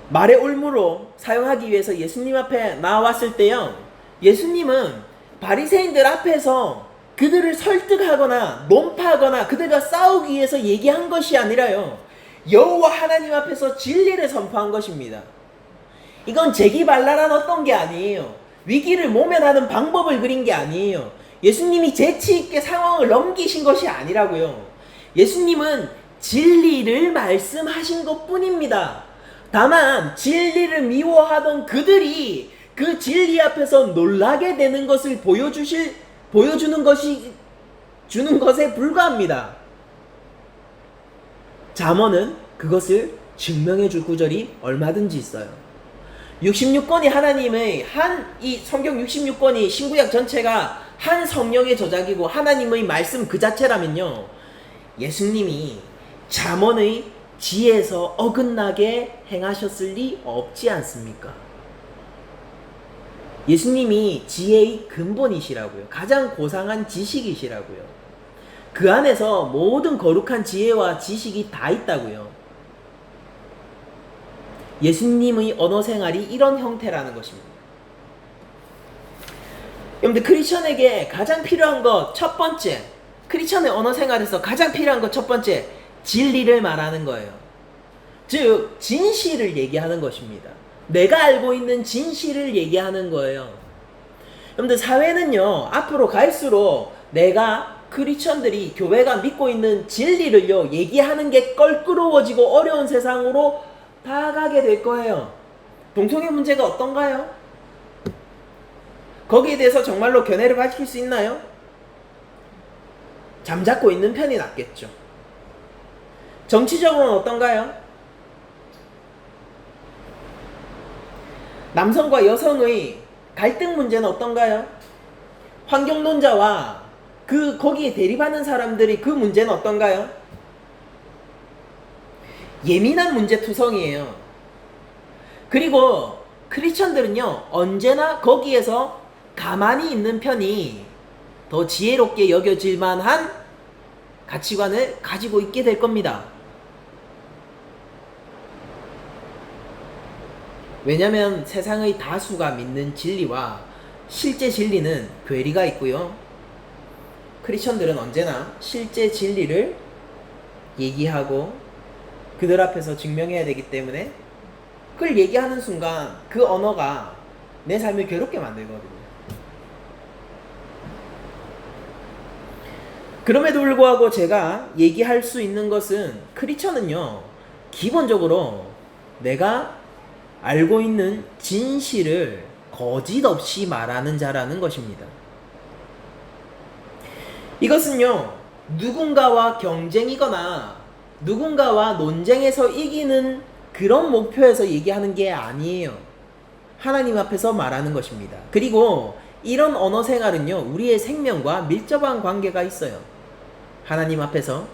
말의 올무로 사용하기 위해서 예수님 앞에 나왔을 때요, 예수님은 바리새인들 앞에서 그들을 설득하거나 논파하거나 그들과 싸우기 위해서 얘기한 것이 아니라요, 여호와 하나님 앞에서 진리를 선포한 것입니다. 이건 재기발랄한 어떤 게 아니에요. 위기를 모면하는 방법을 그린 게 아니에요. 예수님이 재치있게 상황을 넘기신 것이 아니라고요. 예수님은 진리를 말씀하신 것뿐입니다. 다만 진리를 미워하던 그들이 그 진리 앞에서 놀라게 되는 것을 보여주는 것에 불과합니다. 잠언은 그것을 증명해 줄 구절이 얼마든지 있어요. 66권이 하나님의 이 성경 66권이 신구약 전체가 한 성령의 저작이고 하나님의 말씀 그 자체라면요, 예수님이 잠언의 지혜에서 어긋나게 행하셨을 리 없지 않습니까? 예수님이 지혜의 근본이시라고요. 가장 고상한 지식이시라고요. 그 안에서 모든 거룩한 지혜와 지식이 다 있다고요. 예수님의 언어 생활이 이런 형태라는 것입니다. 여러분들, 크리스천에게 가장 필요한 것 첫 번째, 크리스천의 언어 생활에서 가장 필요한 것 첫 번째, 진리를 말하는 거예요. 즉 진실을 얘기하는 것입니다. 내가 알고 있는 진실을 얘기하는 거예요. 여러분들, 사회는요 앞으로 갈수록 내가 크리스천들이 교회가 믿고 있는 진리를요 얘기하는 게 껄끄러워지고 어려운 세상으로 다가게 될 거예요. 동성애 문제가 어떤가요? 거기에 대해서 정말로 견해를 밝힐 수 있나요? 잠자코 있는 편이 낫겠죠. 정치적으로는 어떤가요? 남성과 여성의 갈등 문제는 어떤가요? 환경론자와 거기에 대립하는 사람들이 그 문제는 어떤가요? 예민한 문제투성이에요. 그리고 크리스천들은요 언제나 거기에서 가만히 있는 편이 더 지혜롭게 여겨질 만한 가치관을 가지고 있게 될 겁니다. 왜냐하면 세상의 다수가 믿는 진리와 실제 진리는 괴리가 있고요. 크리스천들은 언제나 실제 진리를 얘기하고 그들 앞에서 증명해야 되기 때문에 그걸 얘기하는 순간 그 언어가 내 삶을 괴롭게 만들거든요. 그럼에도 불구하고 제가 얘기할 수 있는 것은 크리스천은요 기본적으로 내가 알고 있는 진실을 거짓 없이 말하는 자라는 것입니다. 이것은요 누군가와 경쟁이거나 누군가와 논쟁에서 이기는 그런 목표에서 얘기하는 게 아니에요. 하나님 앞에서 말하는 것입니다. 그리고 이런 언어 생활은요 우리의 생명과 밀접한 관계가 있어요. 하나님 앞에서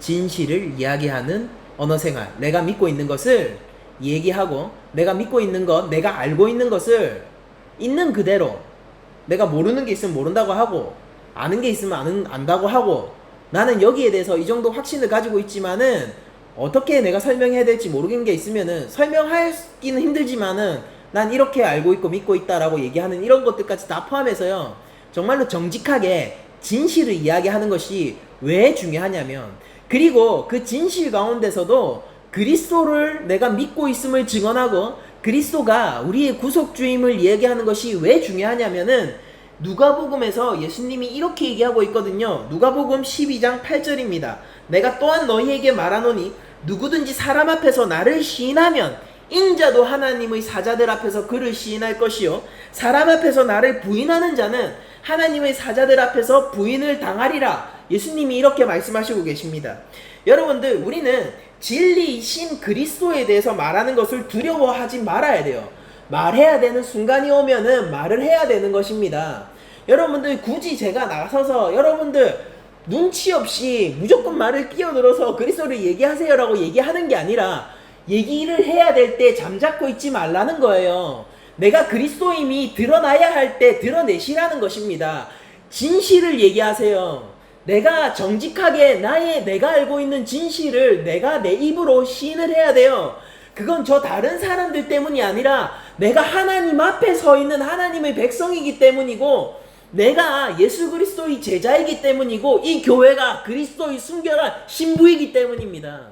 진실을 이야기하는 언어 생활, 내가 믿고 있는 것을 얘기하고 내가 믿고 있는 것, 내가 알고 있는 것을 있는 그대로, 내가 모르는 게 있으면 모른다고 하고 아는 게 있으면 안다고 하고, 나는 여기에 대해서 이 정도 확신을 가지고 있지만은 어떻게 내가 설명해야 될지 모르겠는 게 있으면은 설명하기는 힘들지만은 난 이렇게 알고 있고 믿고 있다라고 얘기하는 이런 것들까지 다 포함해서요 정말로 정직하게 진실을 이야기하는 것이 왜 중요하냐면, 그리고 그 진실 가운데서도 그리스도를 내가 믿고 있음을 증언하고 그리스도가 우리의 구속주임을 이야기하는 것이 왜 중요하냐면은 누가복음에서 예수님이 이렇게 얘기하고 있거든요. 누가복음 12장 8절입니다. 내가 또한 너희에게 말하노니 누구든지 사람 앞에서 나를 시인하면 인자도 하나님의 사자들 앞에서 그를 시인할 것이요 사람 앞에서 나를 부인하는 자는 하나님의 사자들 앞에서 부인을 당하리라. 예수님이 이렇게 말씀하시고 계십니다. 여러분들, 우리는 진리이신 그리스도에 대해서 말하는 것을 두려워하지 말아야 돼요. 말해야 되는 순간이 오면은 말을 해야 되는 것입니다. 여러분들, 굳이 제가 나서서 여러분들 눈치 없이 무조건 말을 끼어들어서 그리스도를 얘기하세요 라고 얘기하는 게 아니라 얘기를 해야 될 때 잠자코 있지 말라는 거예요. 내가 그리스도임이 드러나야 할 때 드러내시라는 것입니다. 진실을 얘기하세요. 내가 정직하게 내가 알고 있는 진실을 내가 내 입으로 시인을 해야 돼요. 그건 저 다른 사람들 때문이 아니라 내가 하나님 앞에 서 있는 하나님의 백성이기 때문이고, 내가 예수 그리스도의 제자이기 때문이고, 이 교회가 그리스도의 순결한 신부이기 때문입니다.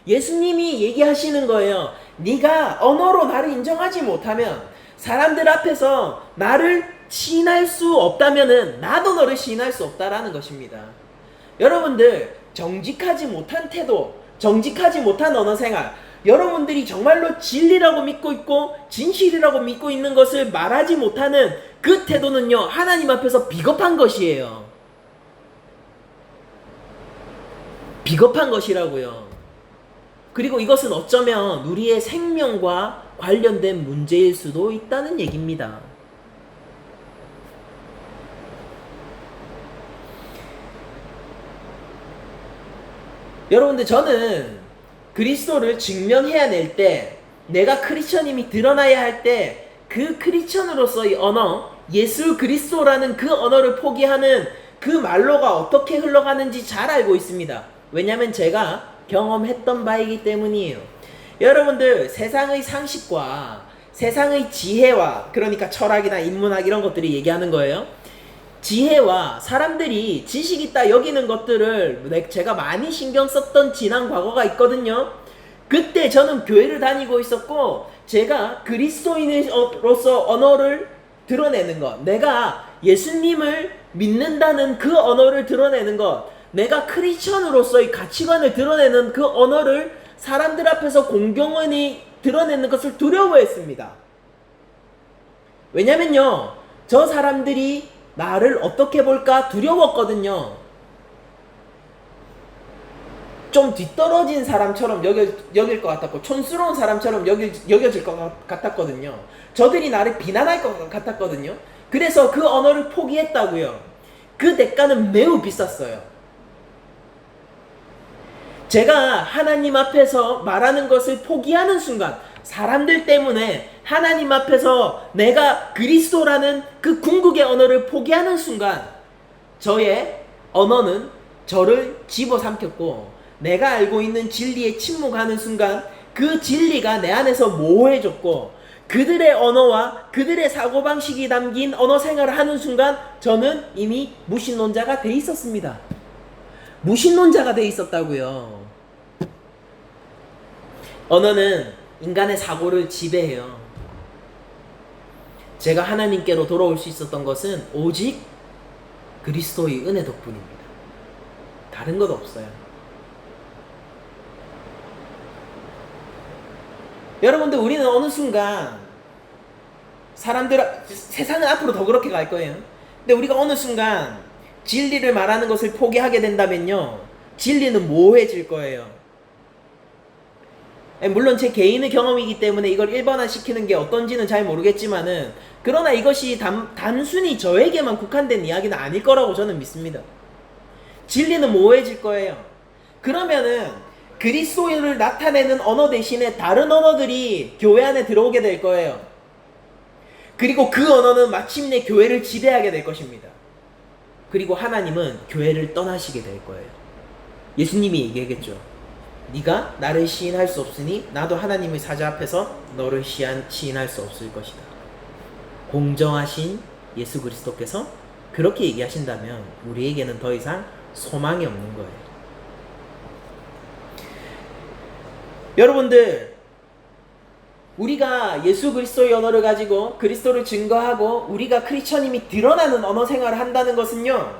예수님이 얘기하시는 거예요. 네가 언어로 나를 인정하지 못하면, 사람들 앞에서 나를 시인할 수 없다면은 나도 너를 시인할 수 없다라는 것입니다. 여러분들, 정직하지 못한 태도, 정직하지 못한 언어 생활, 여러분들이 정말로 진리라고 믿고 있고 진실이라고 믿고 있는 것을 말하지 못하는 그 태도는요 하나님 앞에서 비겁한 것이에요. 비겁한 것이라고요. 그리고 이것은 어쩌면 우리의 생명과 관련된 문제일 수도 있다는 얘기입니다. 여러분들, 저는 그리스도를 증명해야 될 때, 내가 크리스천임이 드러나야 할 때 그 크리스천으로서의 언어, 예수 그리스도라는 그 언어를 포기하는 그 말로가 어떻게 흘러가는지 잘 알고 있습니다. 왜냐하면 제가 경험했던 바이기 때문이에요. 여러분들, 세상의 상식과 세상의 지혜와, 그러니까 철학이나 인문학 이런 것들이 얘기하는 거예요. 지혜와 사람들이 지식 있다 여기는 것들을 제가 많이 신경 썼던 지난 과거가 있거든요. 그때 저는 교회를 다니고 있었고, 제가 그리스도인으로서 언어를 드러내는 것, 내가 예수님을 믿는다는 그 언어를 드러내는 것, 내가 크리스천으로서의 가치관을 드러내는 그 언어를 사람들 앞에서 공경원이 드러내는 것을 두려워했습니다. 왜냐면요, 저 사람들이 나를 어떻게 볼까 두려웠거든요. 좀 뒤떨어진 사람처럼 여길 것 같았고, 촌스러운 사람처럼 여겨질 것 같았거든요. 저들이 나를 비난할 것 같았거든요. 그래서 그 언어를 포기했다고요. 그 대가는 매우 비쌌어요. 제가 하나님 앞에서 말하는 것을 포기하는 순간, 사람들 때문에 하나님 앞에서 내가 그리스도라는 그 궁극의 언어를 포기하는 순간, 저의 언어는 저를 집어삼켰고, 내가 알고 있는 진리에 침묵하는 순간 그 진리가 내 안에서 모호해졌고, 그들의 언어와 그들의 사고방식이 담긴 언어 생활을 하는 순간 저는 이미 무신론자가 돼 있었습니다. 무신론자가 돼 있었다고요. 언어는 인간의 사고를 지배해요. 제가 하나님께로 돌아올 수 있었던 것은 오직 그리스도의 은혜 덕분입니다. 다른 것 없어요. 여러분들, 우리는 어느 순간 세상은 앞으로 더 그렇게 갈 거예요. 근데 우리가 어느 순간 진리를 말하는 것을 포기하게 된다면요, 진리는 모호해질 거예요. 물론 제 개인의 경험이기 때문에 이걸 일반화시키는 게 어떤지는 잘 모르겠지만은, 그러나 이것이 단순히 저에게만 국한된 이야기는 아닐 거라고 저는 믿습니다. 진리는 모호해질 거예요. 그러면은 그리스도를 나타내는 언어 대신에 다른 언어들이 교회 안에 들어오게 될 거예요. 그리고 그 언어는 마침내 교회를 지배하게 될 것입니다. 그리고 하나님은 교회를 떠나시게 될 거예요. 예수님이 얘기하겠죠. 네가 나를 시인할 수 없으니 나도 하나님의 사자 앞에서 너를 시인할 수 없을 것이다. 공정하신 예수 그리스도께서 그렇게 얘기하신다면 우리에게는 더 이상 소망이 없는 거예요. 여러분들, 우리가 예수 그리스도의 언어를 가지고 그리스도를 증거하고 우리가 크리스천임이 드러나는 언어 생활을 한다는 것은요,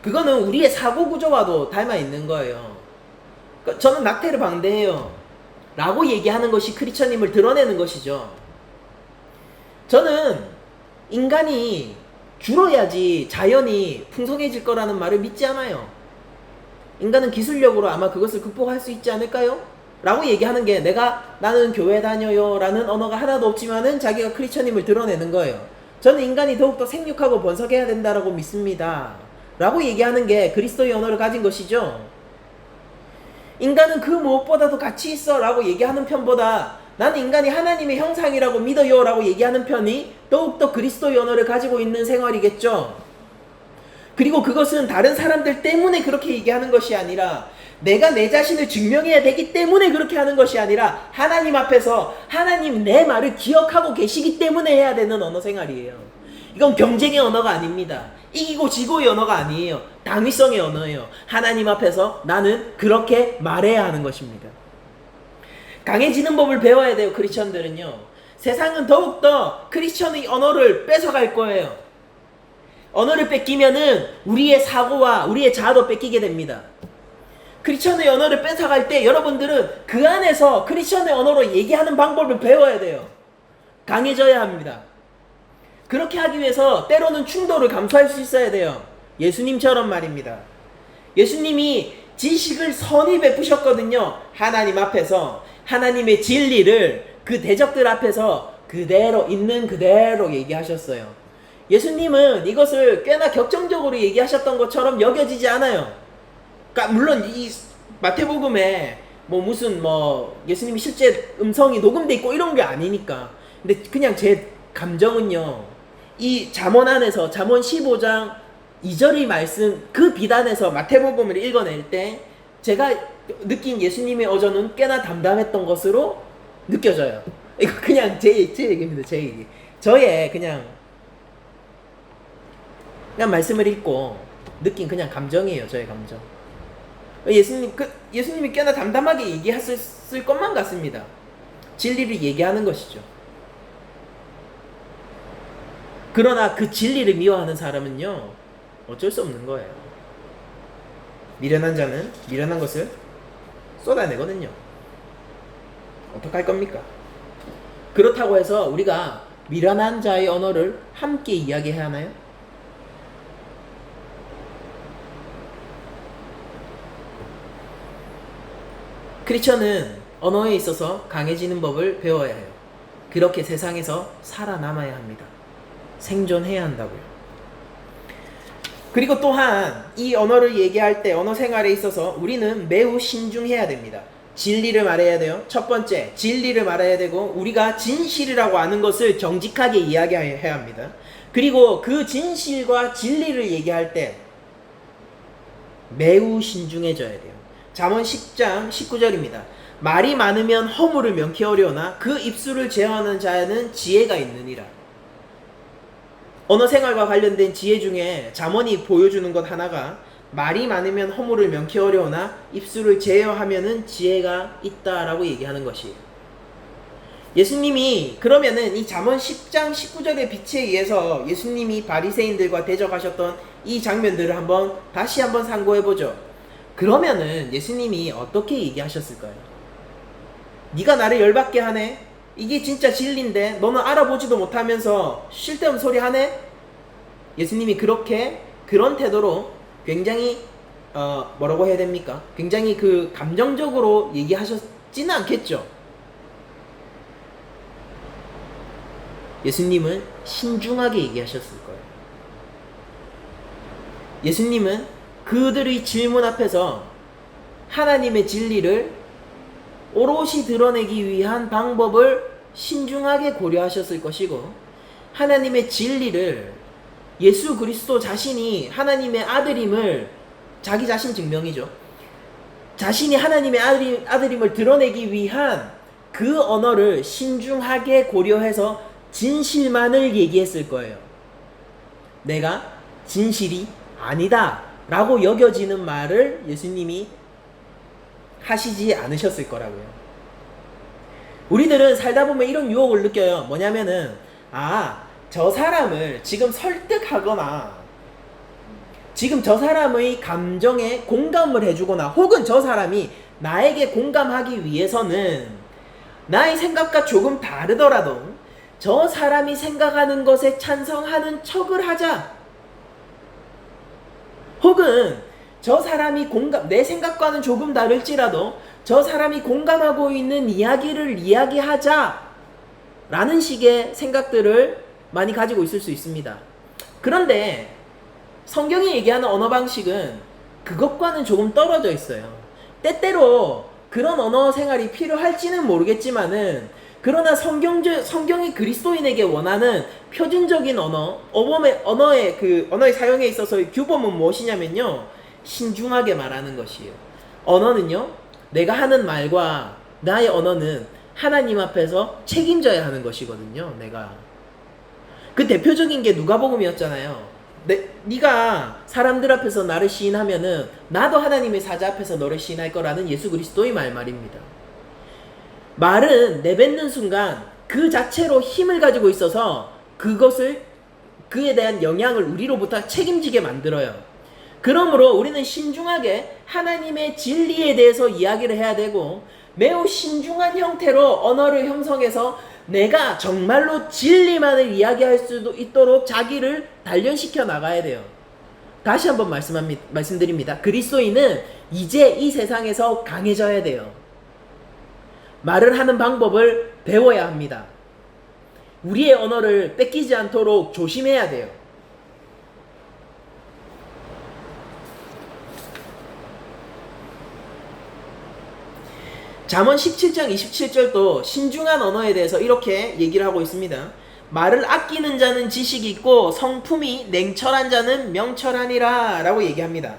그거는 우리의 사고 구조와도 닮아 있는 거예요. 저는 낙태를 방대해요 라고 얘기하는 것이 크리스천임을 드러내는 것이죠. 저는 인간이 줄어야지 자연이 풍성해질 거라는 말을 믿지 않아요. 인간은 기술력으로 아마 그것을 극복할 수 있지 않을까요? 라고 얘기하는 게, 나는 교회 다녀요 라는 언어가 하나도 없지만은 자기가 크리스천임을 드러내는 거예요. 저는 인간이 더욱더 생육하고 번성해야 된다라고 믿습니다 라고 얘기하는 게 그리스도의 언어를 가진 것이죠. 인간은 그 무엇보다도 가치 있어 라고 얘기하는 편보다, 나는 인간이 하나님의 형상이라고 믿어요 라고 얘기하는 편이 더욱더 그리스도의 언어를 가지고 있는 생활이겠죠. 그리고 그것은 다른 사람들 때문에 그렇게 얘기하는 것이 아니라, 내가 내 자신을 증명해야 되기 때문에 그렇게 하는 것이 아니라, 하나님 앞에서 하나님 내 말을 기억하고 계시기 때문에 해야 되는 언어 생활이에요. 이건 경쟁의 언어가 아닙니다. 이기고 지고의 언어가 아니에요. 당위성의 언어예요. 하나님 앞에서 나는 그렇게 말해야 하는 것입니다. 강해지는 법을 배워야 돼요. 크리스천들은요. 세상은 더욱더 크리스천의 언어를 뺏어갈 거예요. 언어를 뺏기면은 우리의 사고와 우리의 자아도 뺏기게 됩니다. 크리스천의 언어를 뺏어갈 때 여러분들은 그 안에서 크리스천의 언어로 얘기하는 방법을 배워야 돼요. 강해져야 합니다. 그렇게 하기 위해서 때로는 충돌을 감수할 수 있어야 돼요. 예수님처럼 말입니다. 예수님이 지식을 선히 베푸셨거든요. 하나님 앞에서 하나님의 진리를 그 대적들 앞에서 그대로 있는 그대로 얘기하셨어요. 예수님은 이것을 꽤나 격정적으로 얘기하셨던 것처럼 여겨지지 않아요. 그러니까 물론 이 마태복음에 뭐 무슨 뭐 예수님이 실제 음성이 녹음돼 있고 이런 게 아니니까. 근데 그냥 제 감정은요, 이 잠언 안에서 잠언 15장 2절의 말씀 그 비단에서 마태복음을 읽어낼 때 제가 느낀 예수님의 어조는 꽤나 담담했던 것으로 느껴져요. 이거 그냥 제 얘기입니다. 제 얘기. 저의 그냥 말씀을 읽고 느낀 그냥 감정이에요. 저의 감정. 예수님이 꽤나 담담하게 얘기했을 것만 같습니다. 진리를 얘기하는 것이죠. 그러나 그 진리를 미워하는 사람은요, 어쩔 수 없는 거예요. 미련한 자는 미련한 것을 쏟아내거든요. 어떡할 겁니까? 그렇다고 해서 우리가 미련한 자의 언어를 함께 이야기해야 하나요? 크리스천은 언어에 있어서 강해지는 법을 배워야 해요. 그렇게 세상에서 살아남아야 합니다. 생존해야 한다고요. 그리고 또한 이 언어를 얘기할 때 언어 생활에 있어서 우리는 매우 신중해야 됩니다. 진리를 말해야 돼요. 첫 번째, 진리를 말해야 되고 우리가 진실이라고 아는 것을 정직하게 이야기해야 합니다. 그리고 그 진실과 진리를 얘기할 때 매우 신중해져야 돼요. 잠언 10장 19절입니다. 말이 많으면 허물을 명키 어려우나 그 입술을 제어하는 자는 지혜가 있느니라. 언어 생활과 관련된 지혜 중에 잠언이 보여주는 것 하나가 말이 많으면 허물을 명키 어려우나 입술을 제어하면은 지혜가 있다라고 얘기하는 것이에요. 예수님이 그러면은 이 잠언 10장 19절의 빛에 의해서 예수님이 바리새인들과 대적하셨던 이 장면들을 다시 한번 상고해보죠. 그러면은 예수님이 어떻게 얘기하셨을까요? 네가 나를 열받게 하네? 이게 진짜 진리인데 너는 알아보지도 못하면서 쓸데없는 소리 하네? 예수님이 그런 태도로 굉장히 뭐라고 해야 됩니까? 굉장히 그 감정적으로 얘기하셨지는 않겠죠. 예수님은 신중하게 얘기하셨을 거예요. 예수님은 그들의 질문 앞에서 하나님의 진리를 오롯이 드러내기 위한 방법을 신중하게 고려하셨을 것이고, 하나님의 진리를 예수 그리스도 자신이 하나님의 아들임을 자기 자신 증명이죠. 자신이 하나님의 아들임을 드러내기 위한 그 언어를 신중하게 고려해서 진실만을 얘기했을 거예요. 내가 진실이 아니다 라고 여겨지는 말을 예수님이 하시지 않으셨을 거라고요. 우리들은 살다 보면 이런 유혹을 느껴요. 뭐냐면은 저 사람을 지금 설득하거나 지금 저 사람의 감정에 공감을 해주거나 혹은 저 사람이 나에게 공감하기 위해서는 나의 생각과 조금 다르더라도 저 사람이 생각하는 것에 찬성하는 척을 하자. 혹은 저 사람이 내 생각과는 조금 다를지라도 저 사람이 공감하고 있는 이야기를 이야기하자 라는 식의 생각들을 많이 가지고 있을 수 있습니다. 그런데 성경이 얘기하는 언어 방식은 그것과는 조금 떨어져 있어요. 때때로 그런 언어 생활이 필요할지는 모르겠지만은, 그러나 성경이 그리스도인에게 원하는 표준적인 언어의 사용에 있어서의 규범은 무엇이냐면요, 신중하게 말하는 것이에요. 언어는요, 내가 하는 말과 나의 언어는 하나님 앞에서 책임져야 하는 것이거든요. 그 대표적인 게 누가복음이었잖아요. 네가 사람들 앞에서 나를 시인하면은 나도 하나님의 사자 앞에서 너를 시인할 거라는 예수 그리스도의 말입니다. 말은 내뱉는 순간 그 자체로 힘을 가지고 있어서 그에 대한 영향을 우리로부터 책임지게 만들어요. 그러므로 우리는 신중하게 하나님의 진리에 대해서 이야기를 해야 되고, 매우 신중한 형태로 언어를 형성해서 내가 정말로 진리만을 이야기할 수도 있도록 자기를 단련시켜 나가야 돼요. 다시 한번 말씀드립니다. 그리스도인은 이제 이 세상에서 강해져야 돼요. 말을 하는 방법을 배워야 합니다. 우리의 언어를 뺏기지 않도록 조심해야 돼요. 잠언 17장 27절도 신중한 언어에 대해서 이렇게 얘기를 하고 있습니다. 말을 아끼는 자는 지식이 있고 성품이 냉철한 자는 명철하니라 라고 얘기합니다.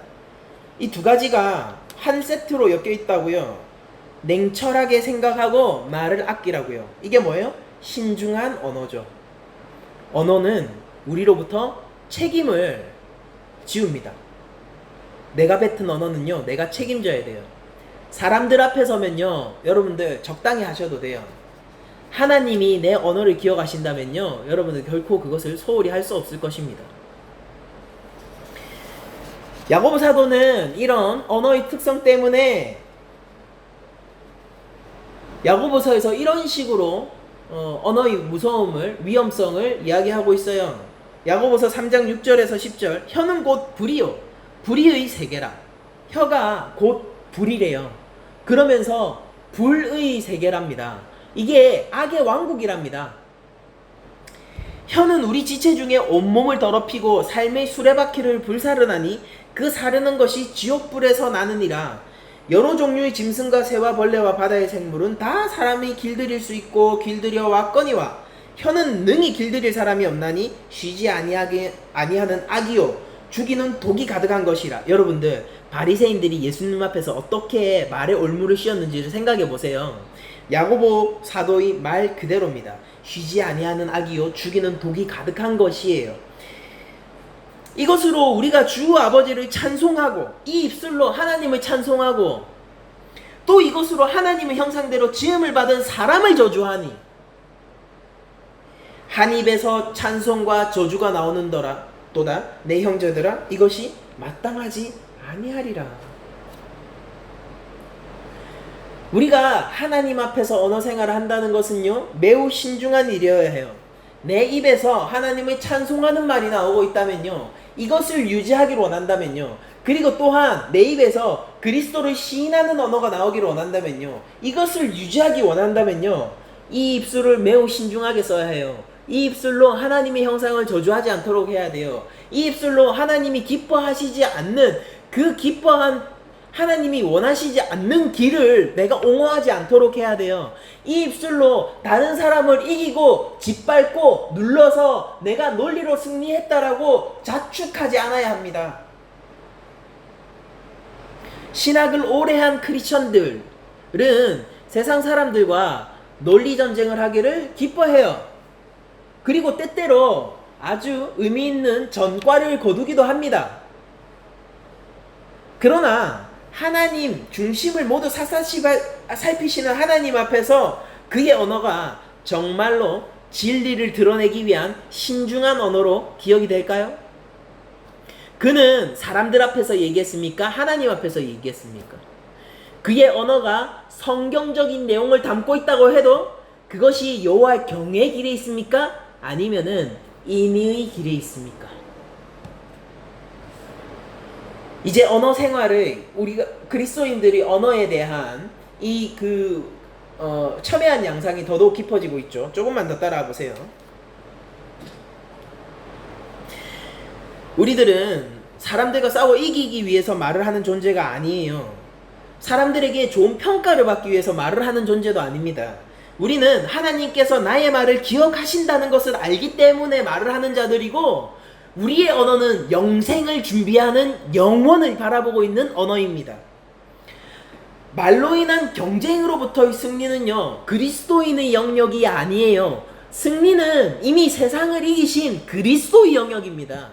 이 두 가지가 한 세트로 엮여 있다고요. 냉철하게 생각하고 말을 아끼라고요. 이게 뭐예요? 신중한 언어죠. 언어는 우리로부터 책임을 지웁니다. 내가 뱉은 언어는요, 내가 책임져야 돼요. 사람들 앞에 서면요, 여러분들 적당히 하셔도 돼요. 하나님이 내 언어를 기억하신다면요, 여러분들 결코 그것을 소홀히 할 수 없을 것입니다. 야고보 사도는 이런 언어의 특성 때문에 야고보서에서 이런 식으로 언어의 무서움을, 위험성을 이야기하고 있어요. 야고보서 3장 6절에서 10절, 혀는 곧 불이요 불의의 세계라. 혀가 곧 불이래요. 그러면서 불의 세계랍니다. 이게 악의 왕국이랍니다. 혀는 우리 지체 중에 온몸을 더럽히고 삶의 수레바퀴를 불사르나니 그 사르는 것이 지옥불에서 나느니라. 여러 종류의 짐승과 새와 벌레와 바다의 생물은 다 사람이 길들일 수 있고 길들여 왔거니와 혀는 능히 길들일 사람이 없나니 쉬지 아니하는 악이요 죽이는 독이 가득한 것이라. 여러분들, 바리새인들이 예수님 앞에서 어떻게 말에 올무를 씌웠는지를 생각해 보세요. 야고보 사도의 말 그대로입니다. 쉬지 아니하는 악이요 죽이는 독이 가득한 것이에요. 이것으로 우리가 주 아버지를 찬송하고 이 입술로 하나님을 찬송하고 또 이것으로 하나님의 형상대로 지음을 받은 사람을 저주하니 한 입에서 찬송과 저주가 나오는더라. 또다 내 형제들아, 이것이 마땅하지 아니하리라. 우리가 하나님 앞에서 언어 생활을 한다는 것은요, 매우 신중한 일이어야 해요. 내 입에서 하나님을 찬송하는 말이 나오고 있다면요, 이것을 유지하기를 원한다면요, 그리고 또한 내 입에서 그리스도를 시인하는 언어가 나오기를 원한다면요, 이것을 유지하기 원한다면요, 이 입술을 매우 신중하게 써야 해요. 이 입술로 하나님의 형상을 저주하지 않도록 해야 돼요. 이 입술로 하나님이 기뻐하시지 않는 그 기뻐한 하나님이 원하시지 않는 길을 내가 옹호하지 않도록 해야 돼요. 이 입술로 다른 사람을 이기고 짓밟고 눌러서 내가 논리로 승리했다라고 자축하지 않아야 합니다. 신학을 오래 한 크리스천들은 세상 사람들과 논리 전쟁을 하기를 기뻐해요. 그리고 때때로 아주 의미 있는 전과를 거두기도 합니다. 그러나 하나님 중심을 모두 샅샅이 살피시는 하나님 앞에서 그의 언어가 정말로 진리를 드러내기 위한 신중한 언어로 기억이 될까요? 그는 사람들 앞에서 얘기했습니까? 하나님 앞에서 얘기했습니까? 그의 언어가 성경적인 내용을 담고 있다고 해도 그것이 여호와의 경외의 길에 있습니까? 아니면은 인의의 길에 있습니까? 이제 언어 생활을 우리가 그리스도인들이 언어에 대한 이 첨예한 양상이 더더욱 깊어지고 있죠. 조금만 더 따라와 보세요. 우리들은 사람들과 싸워 이기기 위해서 말을 하는 존재가 아니에요. 사람들에게 좋은 평가를 받기 위해서 말을 하는 존재도 아닙니다. 우리는 하나님께서 나의 말을 기억하신다는 것을 알기 때문에 말을 하는 자들이고, 우리의 언어는 영생을 준비하는 영원을 바라보고 있는 언어입니다. 말로 인한 경쟁으로부터의 승리는요, 그리스도인의 영역이 아니에요. 승리는 이미 세상을 이기신 그리스도의 영역입니다.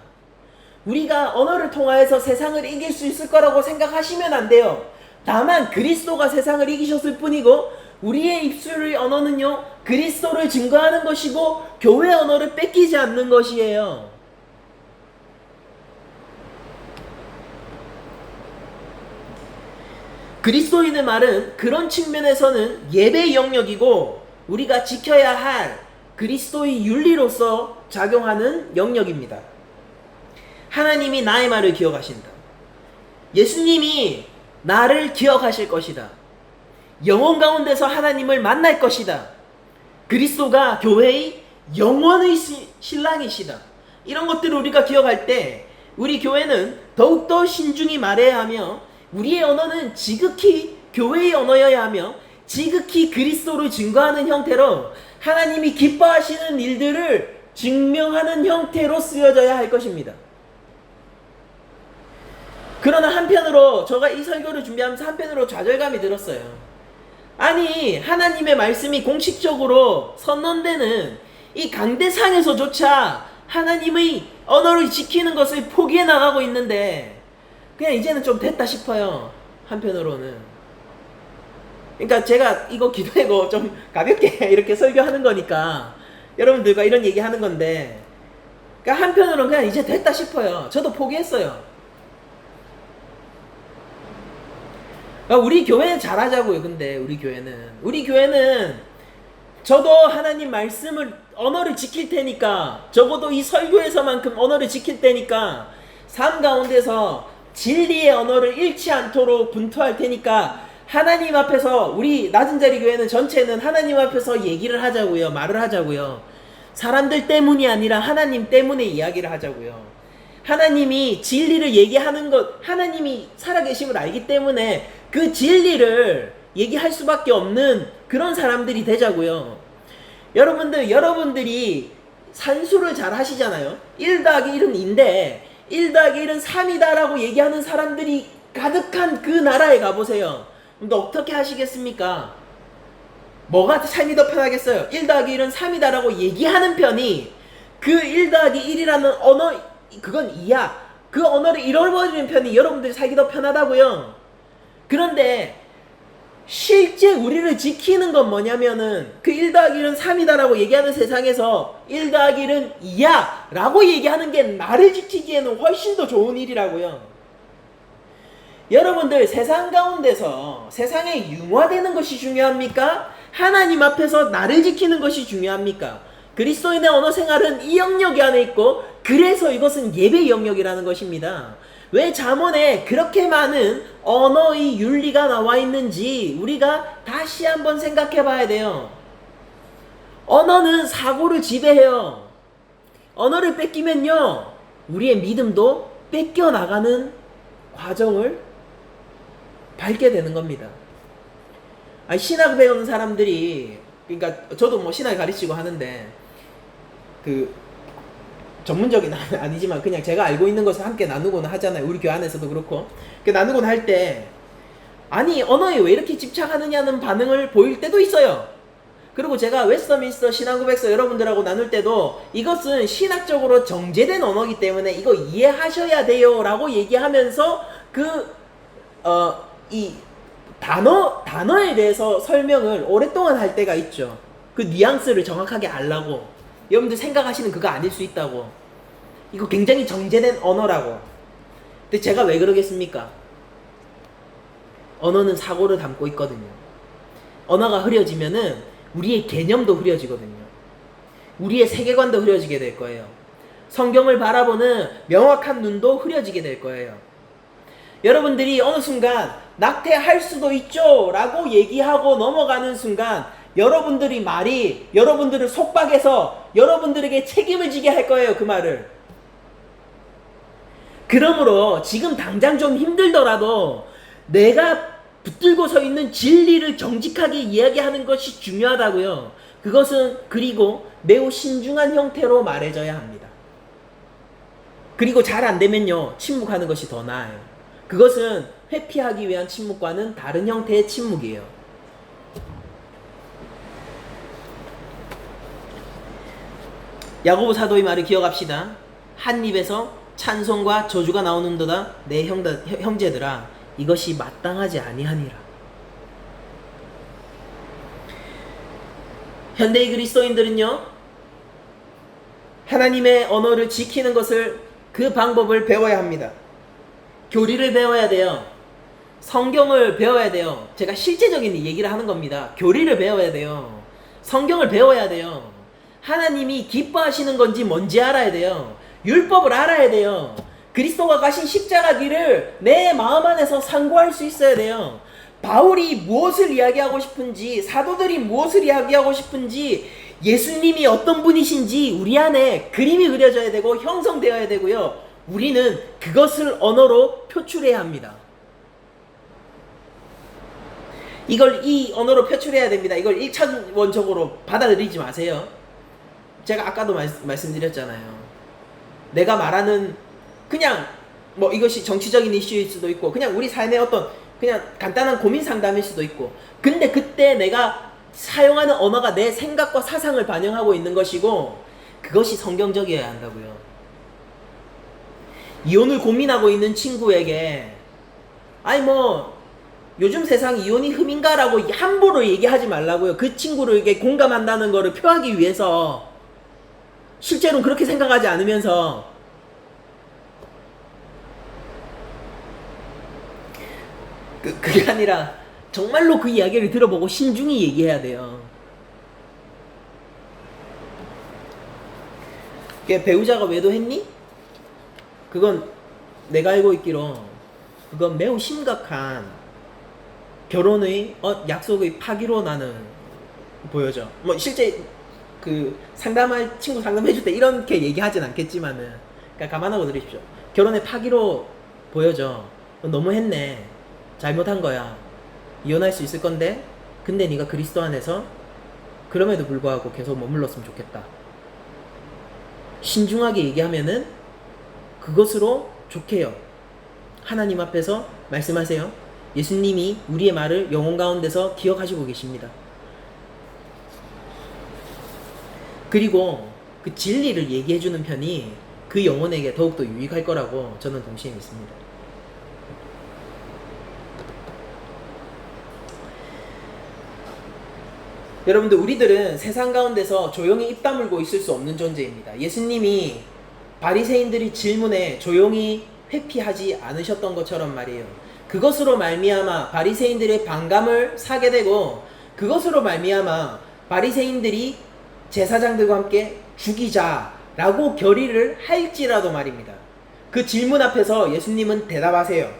우리가 언어를 통하여서 세상을 이길 수 있을 거라고 생각하시면 안 돼요. 다만 그리스도가 세상을 이기셨을 뿐이고, 우리의 입술의 언어는요, 그리스도를 증거하는 것이고 교회 언어를 뺏기지 않는 것이에요. 그리스도인의 말은 그런 측면에서는 예배의 영역이고 우리가 지켜야 할 그리스도의 윤리로서 작용하는 영역입니다. 하나님이 나의 말을 기억하신다. 예수님이 나를 기억하실 것이다. 영혼 가운데서 하나님을 만날 것이다. 그리스도가 교회의 영원의 신랑이시다. 이런 것들을 우리가 기억할 때 우리 교회는 더욱더 신중히 말해야 하며, 우리의 언어는 지극히 교회의 언어여야 하며, 지극히 그리스도를 증거하는 형태로 하나님이 기뻐하시는 일들을 증명하는 형태로 쓰여져야 할 것입니다. 그러나 한편으로 제가 이 설교를 준비하면서 한편으로 좌절감이 들었어요. 아니, 하나님의 말씀이 공식적으로 선언되는 이 강대상에서조차 하나님의 언어를 지키는 것을 포기해 나가고 있는데 그냥 이제는 좀 됐다 싶어요. 한편으로는. 그러니까 제가 이거 기도하고 좀 가볍게 이렇게 설교하는 거니까 여러분들과 이런 얘기 하는 건데, 그러니까 한편으로는 그냥 이제 됐다 싶어요. 저도 포기했어요. 그러니까 우리 교회는 잘하자고요. 근데 우리 교회는 저도 하나님 말씀을 언어를 지킬 테니까, 적어도 이 설교에서만큼 언어를 지킬 테니까, 삶 가운데서 진리의 언어를 잃지 않도록 분투할 테니까 하나님 앞에서, 우리 낮은 자리 교회는 전체는 하나님 앞에서 얘기를 하자고요. 말을 하자고요. 사람들 때문이 아니라 하나님 때문에 이야기를 하자고요. 하나님이 진리를 얘기하는 것, 하나님이 살아계심을 알기 때문에 그 진리를 얘기할 수밖에 없는 그런 사람들이 되자고요. 여러분들이 산수를 잘 하시잖아요. 1 더하기 1은 2인데 1 더하기 1은 3이다라고 얘기하는 사람들이 가득한 그 나라에 가보세요. 근데 어떻게 하시겠습니까? 뭐가 삶이 더 편하겠어요? 1 더하기 1은 3이다라고 얘기하는 편이, 그 1 더하기 1이라는 언어, 그건 2야. 그 언어를 잃어버리는 편이 여러분들이 살기 더 편하다고요. 그런데 실제 우리를 지키는 건 뭐냐면은 그 1 더하기 1은 3이다라고 얘기하는 세상에서 1 더하기 1은 2야 라고 얘기하는 게 나를 지키기에는 훨씬 더 좋은 일이라고요. 여러분들, 세상 가운데서 세상에 융화되는 것이 중요합니까? 하나님 앞에서 나를 지키는 것이 중요합니까? 그리스도인의 언어 생활은 이 영역 안에 있고, 그래서 이것은 예배 영역이라는 것입니다. 왜 잠언에 그렇게 많은 언어의 윤리가 나와 있는지 우리가 다시 한번 생각해 봐야 돼요. 언어는 사고를 지배해요. 언어를 뺏기면요, 우리의 믿음도 뺏겨나가는 과정을 밟게 되는 겁니다. 신학 배우는 사람들이, 그러니까 저도 뭐 신학 가르치고 하는데, 그 전문적인 아니지만 그냥 제가 알고 있는 것을 함께 나누고는 하잖아요. 우리 교회 안에서도 그렇고. 나누고는 할 때, 아니 언어에 왜 이렇게 집착하느냐는 반응을 보일 때도 있어요. 그리고 제가 웨스터민스터 신앙고백서 여러분들하고 나눌 때도 이것은 신학적으로 정제된 언어이기 때문에 이거 이해하셔야 돼요 라고 얘기하면서 이 단어에 대해서 설명을 오랫동안 할 때가 있죠. 그 뉘앙스를 정확하게 알라고. 여러분들 생각하시는 그거 아닐 수 있다고. 이거 굉장히 정제된 언어라고. 근데 제가 왜 그러겠습니까? 언어는 사고를 담고 있거든요. 언어가 흐려지면은 우리의 개념도 흐려지거든요. 우리의 세계관도 흐려지게 될 거예요. 성경을 바라보는 명확한 눈도 흐려지게 될 거예요. 여러분들이 어느 순간 낙태할 수도 있죠 라고 얘기하고 넘어가는 순간, 여러분들이 말이 여러분들을 속박해서 여러분들에게 책임을 지게 할 거예요. 그 말을. 그러므로 지금 당장 좀 힘들더라도 내가 붙들고 서 있는 진리를 정직하게 이야기하는 것이 중요하다고요. 그것은 그리고 매우 신중한 형태로 말해져야 합니다. 그리고 잘 안 되면요, 침묵하는 것이 더 나아요. 그것은 회피하기 위한 침묵과는 다른 형태의 침묵이에요. 야고보 사도의 말을 기억합시다. 한 입에서 찬송과 저주가 나오는도다 내 형제들아, 이것이 마땅하지 아니하니라. 현대의 그리스도인들은요, 하나님의 언어를 지키는 것을, 그 방법을 배워야 합니다. 교리를 배워야 돼요. 성경을 배워야 돼요. 제가 실제적인 얘기를 하는 겁니다. 교리를 배워야 돼요. 성경을 배워야 돼요. 하나님이 기뻐하시는 건지 뭔지 알아야 돼요. 율법을 알아야 돼요. 그리스도가 가신 십자가 길을 내 마음 안에서 상고할 수 있어야 돼요. 바울이 무엇을 이야기하고 싶은지, 사도들이 무엇을 이야기하고 싶은지, 예수님이 어떤 분이신지 우리 안에 그림이 그려져야 되고 형성되어야 되고요. 우리는 그것을 언어로 표출해야 합니다. 이걸 이 언어로 표출해야 됩니다. 이걸 일차원적으로 받아들이지 마세요. 제가 아까도 말씀드렸잖아요. 내가 말하는 그냥 뭐 이것이 정치적인 이슈일 수도 있고 그냥 우리 삶의 어떤 그냥 간단한 고민 상담일 수도 있고, 근데 그때 내가 사용하는 언어가 내 생각과 사상을 반영하고 있는 것이고 그것이 성경적이어야 한다고요. 이혼을 고민하고 있는 친구에게 아니 뭐 요즘 세상 이혼이 흠인가라고 함부로 얘기하지 말라고요. 그 친구에게 공감한다는 거를 표하기 위해서 실제로는 그렇게 생각하지 않으면서 그게 아니라 정말로 그 이야기를 들어보고 신중히 얘기해야 돼요. 배우자가 외도했니? 그건 내가 알고 있기로 그건 매우 심각한 결혼의 약속의 파기로 나는 보여져. 뭐 실제 그 상담할 친구 상담해줄 때 이렇게 얘기하진 않겠지만은 그러니까 감안하고 들으십시오. 결혼의 파기로 보여져. 너무했네. 잘못한 거야. 이혼할 수 있을 건데 근데 네가 그리스도 안에서 그럼에도 불구하고 계속 머물렀으면 좋겠다. 신중하게 얘기하면은 그것으로 좋게요. 하나님 앞에서 말씀하세요. 예수님이 우리의 말을 영혼 가운데서 기억하시고 계십니다. 그리고 그 진리를 얘기해주는 편이 그 영혼에게 더욱더 유익할 거라고 저는 동시에 믿습니다. 여러분들, 우리들은 세상 가운데서 조용히 입 다물고 있을 수 없는 존재입니다. 예수님이 바리새인들이 질문에 조용히 회피하지 않으셨던 것처럼 말이에요. 그것으로 말미암아 바리새인들의 반감을 사게 되고 그것으로 말미암아 바리새인들이 제사장들과 함께 죽이자라고 결의를 할지라도 말입니다. 그 질문 앞에서 예수님은 대답하세요.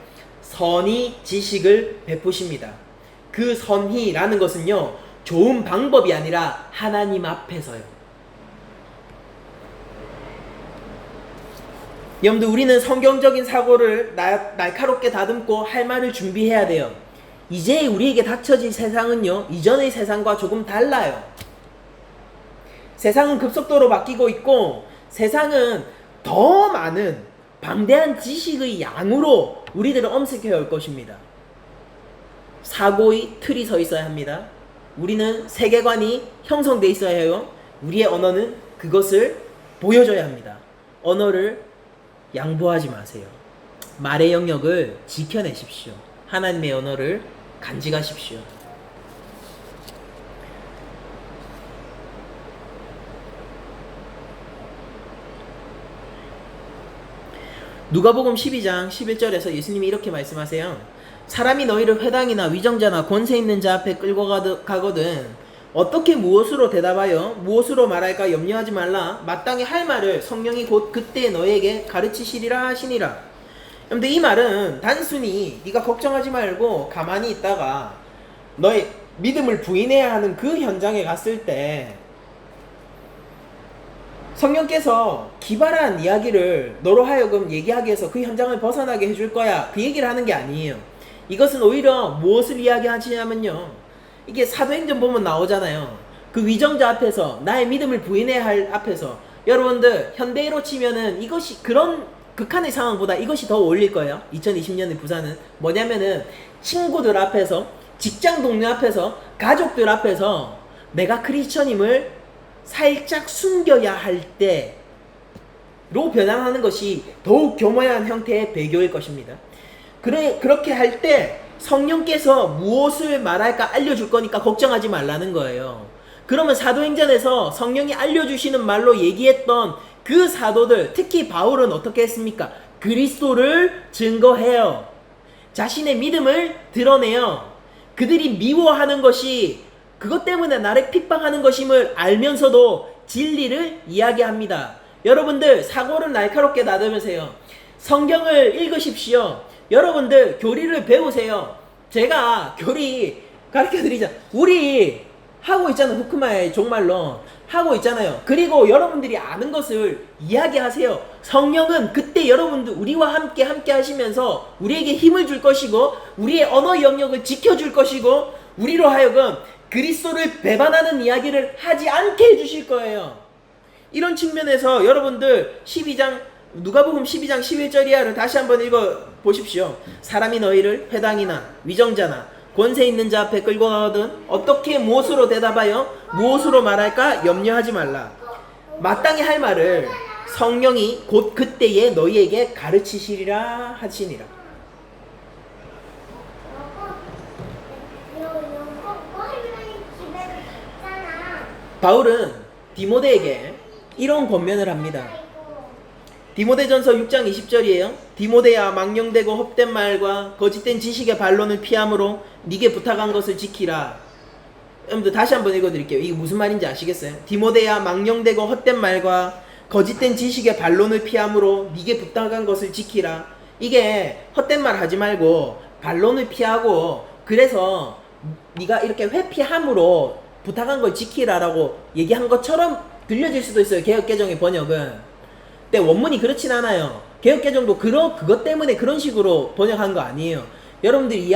선의 지식을 베푸십니다. 그 선의라는 것은요, 좋은 방법이 아니라 하나님 앞에서요. 여러분들, 우리는 성경적인 사고를 날카롭게 다듬고 할 말을 준비해야 돼요. 이제 우리에게 닥쳐질 세상은요, 이전의 세상과 조금 달라요. 세상은 급속도로 바뀌고 있고 세상은 더 많은 방대한 지식의 양으로 우리들을 엄습해 올 것입니다. 사고의 틀이 서 있어야 합니다. 우리는 세계관이 형성되어 있어야 해요. 우리의 언어는 그것을 보여줘야 합니다. 언어를 양보하지 마세요. 말의 영역을 지켜내십시오. 하나님의 언어를 간직하십시오. 누가복음 12장 11절에서 예수님이 이렇게 말씀하세요. 사람이 너희를 회당이나 위정자나 권세 있는 자 앞에 끌고 가거든 어떻게 무엇으로 대답하여 무엇으로 말할까 염려하지 말라. 마땅히 할 말을 성령이 곧 그때 너희에게 가르치시리라 하시니라. 근데 이 말은 단순히 네가 걱정하지 말고 가만히 있다가 너의 믿음을 부인해야 하는 그 현장에 갔을 때 성령께서 기발한 이야기를 너로 하여금 얘기하게 해서 그 현장을 벗어나게 해줄 거야, 그 얘기를 하는 게 아니에요. 이것은 오히려 무엇을 이야기하시냐면요, 이게 사도행전 보면 나오잖아요. 그 위정자 앞에서, 나의 믿음을 부인해야 할 앞에서, 여러분들 현대로 치면은 이것이 그런 극한의 상황보다 이것이 더 어울릴 거예요. 2020년의 부산은 뭐냐면은 친구들 앞에서, 직장 동료 앞에서, 가족들 앞에서 내가 크리스천임을 살짝 숨겨야 할 때로 변환하는 것이 더욱 교묘한 형태의 배교일 것입니다. 그렇게 할 때 성령께서 무엇을 말할까 알려줄 거니까 걱정하지 말라는 거예요. 그러면 사도행전에서 성령이 알려주시는 말로 얘기했던 그 사도들, 특히 바울은 어떻게 했습니까? 그리스도를 증거해요. 자신의 믿음을 드러내요. 그들이 미워하는 것이 그것 때문에 나를 핍박하는 것임을 알면서도 진리를 이야기합니다. 여러분들, 사고를 날카롭게 다듬으세요. 성경을 읽으십시오. 여러분들, 교리를 배우세요. 제가 교리 가르쳐드리자. 우리 하고 있잖아요. 후크마의 종말론 하고 있잖아요. 그리고 여러분들이 아는 것을 이야기하세요. 성령은 그때 여러분들 우리와 함께 하시면서 우리에게 힘을 줄 것이고 우리의 언어 영역을 지켜줄 것이고 우리로 하여금 그리스도를 배반하는 이야기를 하지 않게 해주실 거예요. 이런 측면에서 여러분들 12장 누가복음 12장 11절 이하를 다시 한번 읽어 보십시오. 사람이 너희를 회당이나 위정자나 권세 있는 자 앞에 끌고 가거든 어떻게 무엇으로 대답하여 무엇으로 말할까 염려하지 말라. 마땅히 할 말을 성령이 곧 그때에 너희에게 가르치시리라 하시니라. 바울은 디모데에게 이런 권면을 합니다. 디모데전서 6장 20절이에요. 디모데야, 망령되고 헛된 말과 거짓된 지식의 반론을 피함으로 네게 부탁한 것을 지키라. 여러분들 다시 한번 읽어드릴게요. 이게 무슨 말인지 아시겠어요? 디모데야, 망령되고 헛된 말과 거짓된 지식의 반론을 피함으로 네게 부탁한 것을 지키라. 이게 헛된 말 하지 말고 반론을 피하고 그래서 네가 이렇게 회피함으로 부탁한 걸 지키라라고 얘기한 것처럼 들려질 수도 있어요. 개역개정의 번역은. 근데 원문이 그렇진 않아요. 개역개정도 그것 때문에 그런 식으로 번역한 거 아니에요. 여러분들이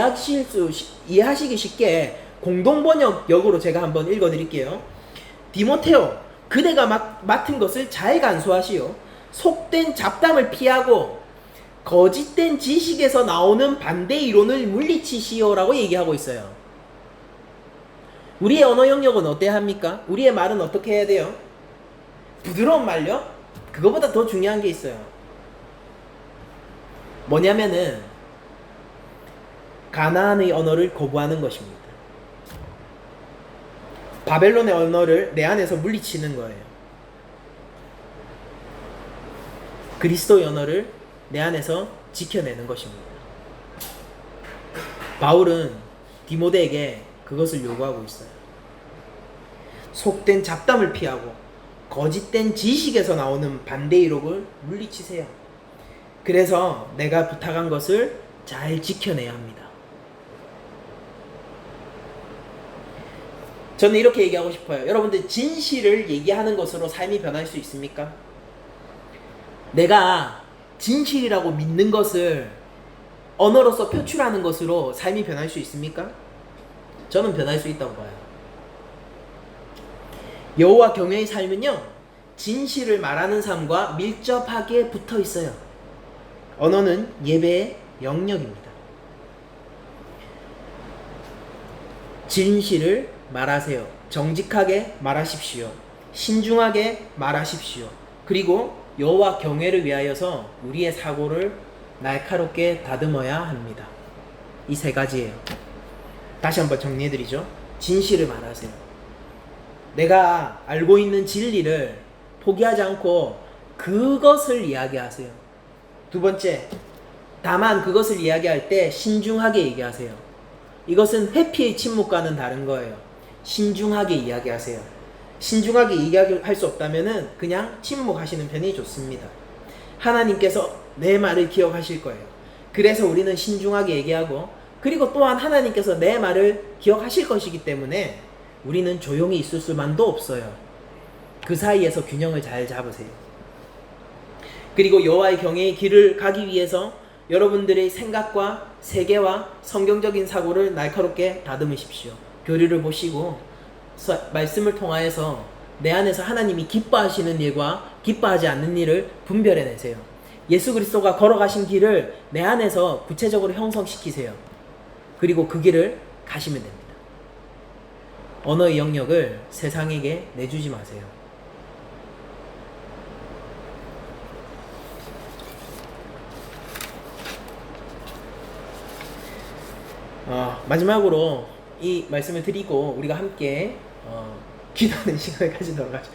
이해하시기 쉽게 공동번역역으로 제가 한번 읽어드릴게요. 디모테오, 그대가 맡은 것을 잘 간수하시오. 속된 잡담을 피하고 거짓된 지식에서 나오는 반대 이론을 물리치시오라고 얘기하고 있어요. 우리의 언어 영역은 어때야 합니까? 우리의 말은 어떻게 해야 돼요? 부드러운 말요? 그거보다 더 중요한 게 있어요. 뭐냐면은 가나안의 언어를 거부하는 것입니다. 바벨론의 언어를 내 안에서 물리치는 거예요. 그리스도의 언어를 내 안에서 지켜내는 것입니다. 바울은 디모데에게 그것을 요구하고 있어요. 속된 잡담을 피하고 거짓된 지식에서 나오는 반대 이론을 물리치세요. 그래서 내가 부탁한 것을 잘 지켜내야 합니다. 저는 이렇게 얘기하고 싶어요. 여러분들 진실을 얘기하는 것으로 삶이 변할 수 있습니까? 내가 진실이라고 믿는 것을 언어로서 표출하는 것으로 삶이 변할 수 있습니까? 저는 변할 수 있다고 봐요. 여호와 경외의 삶은요, 진실을 말하는 삶과 밀접하게 붙어 있어요. 언어는 예배의 영역입니다. 진실을 말하세요. 정직하게 말하십시오. 신중하게 말하십시오. 그리고 여호와 경외를 위하여서 우리의 사고를 날카롭게 다듬어야 합니다. 이 세 가지예요. 다시 한번 정리해드리죠. 진실을 말하세요. 내가 알고 있는 진리를 포기하지 않고 그것을 이야기하세요. 두 번째, 다만 그것을 이야기할 때 신중하게 얘기하세요. 이것은 회피의 침묵과는 다른 거예요. 신중하게 이야기하세요. 신중하게 이야기할 수 없다면 그냥 침묵하시는 편이 좋습니다. 하나님께서 내 말을 기억하실 거예요. 그래서 우리는 신중하게 얘기하고, 그리고 또한 하나님께서 내 말을 기억하실 것이기 때문에 우리는 조용히 있을 수만도 없어요. 그 사이에서 균형을 잘 잡으세요. 그리고 여호와의 경외의 길을 가기 위해서 여러분들의 생각과 세계와 성경적인 사고를 날카롭게 다듬으십시오. 교리를 보시고 말씀을 통하여서 내 안에서 하나님이 기뻐하시는 일과 기뻐하지 않는 일을 분별해내세요. 예수 그리스도가 걸어가신 길을 내 안에서 구체적으로 형성시키세요. 그리고 그 길을 가시면 됩니다. 언어의 영역을 세상에게 내주지 마세요. 마지막으로 이 말씀을 드리고 우리가 함께 기도하는 시간을 가지도록 하죠.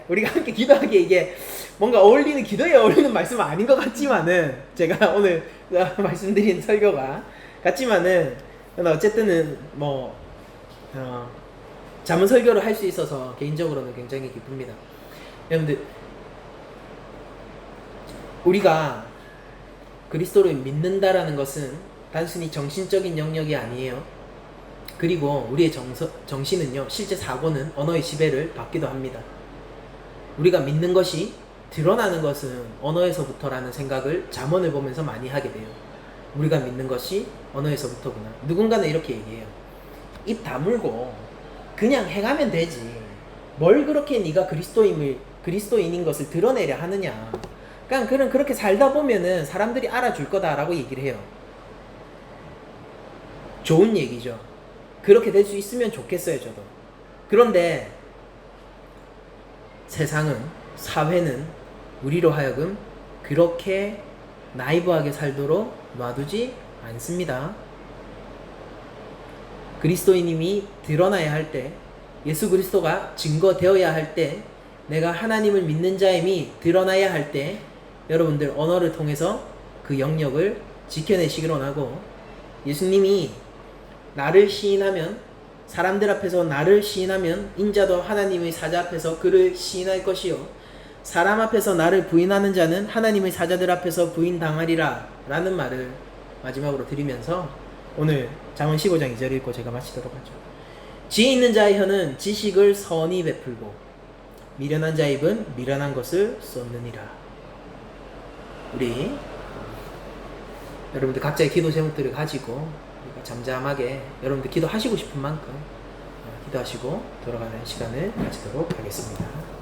우리가 함께 기도하기에 이게 뭔가 기도에 어울리는 말씀은 아닌 것 같지만은, 제가 오늘 말씀드린 설교가 같지만은, 어쨌든 자문 설교를 할 수 있어서 개인적으로는 굉장히 기쁩니다. 여러분들, 우리가 그리스도를 믿는다라는 것은 단순히 정신적인 영역이 아니에요. 그리고 우리의 정신은요, 실제 사고는 언어의 지배를 받기도 합니다. 우리가 믿는 것이 드러나는 것은 언어에서부터라는 생각을 잠언을 보면서 많이 하게 돼요. 우리가 믿는 것이 언어에서부터구나. 누군가는 이렇게 얘기해요. 입 다물고 그냥 행하면 되지. 뭘 그렇게 네가 그리스도인인 것을 드러내려 하느냐. 그냥 그렇게 살다 보면은 사람들이 알아줄 거다라고 얘기를 해요. 좋은 얘기죠. 그렇게 될 수 있으면 좋겠어요, 저도. 그런데 세상은, 사회는 우리로 하여금 그렇게 나이브하게 살도록 놔두지 않습니다. 그리스도인임이 드러나야 할 때, 예수 그리스도가 증거되어야 할 때, 내가 하나님을 믿는 자임이 드러나야 할 때, 여러분들 언어를 통해서 그 영역을 지켜내시길 원하고, 예수님이 나를 시인하면, 사람들 앞에서 나를 시인하면 인자도 하나님의 사자 앞에서 그를 시인할 것이요, 사람 앞에서 나를 부인하는 자는 하나님의 사자들 앞에서 부인당하리라 라는 말을 마지막으로 드리면서 오늘 잠언 15장 2절 읽고 제가 마치도록 하죠. 지혜 있는 자의 혀는 지식을 선히 베풀고 미련한 자의 입은 미련한 것을 쏟느니라. 우리 여러분들 각자의 기도 제목들을 가지고 잠잠하게 여러분들 기도하시고 싶은 만큼 기도하시고 돌아가는 시간을 가지도록 하겠습니다.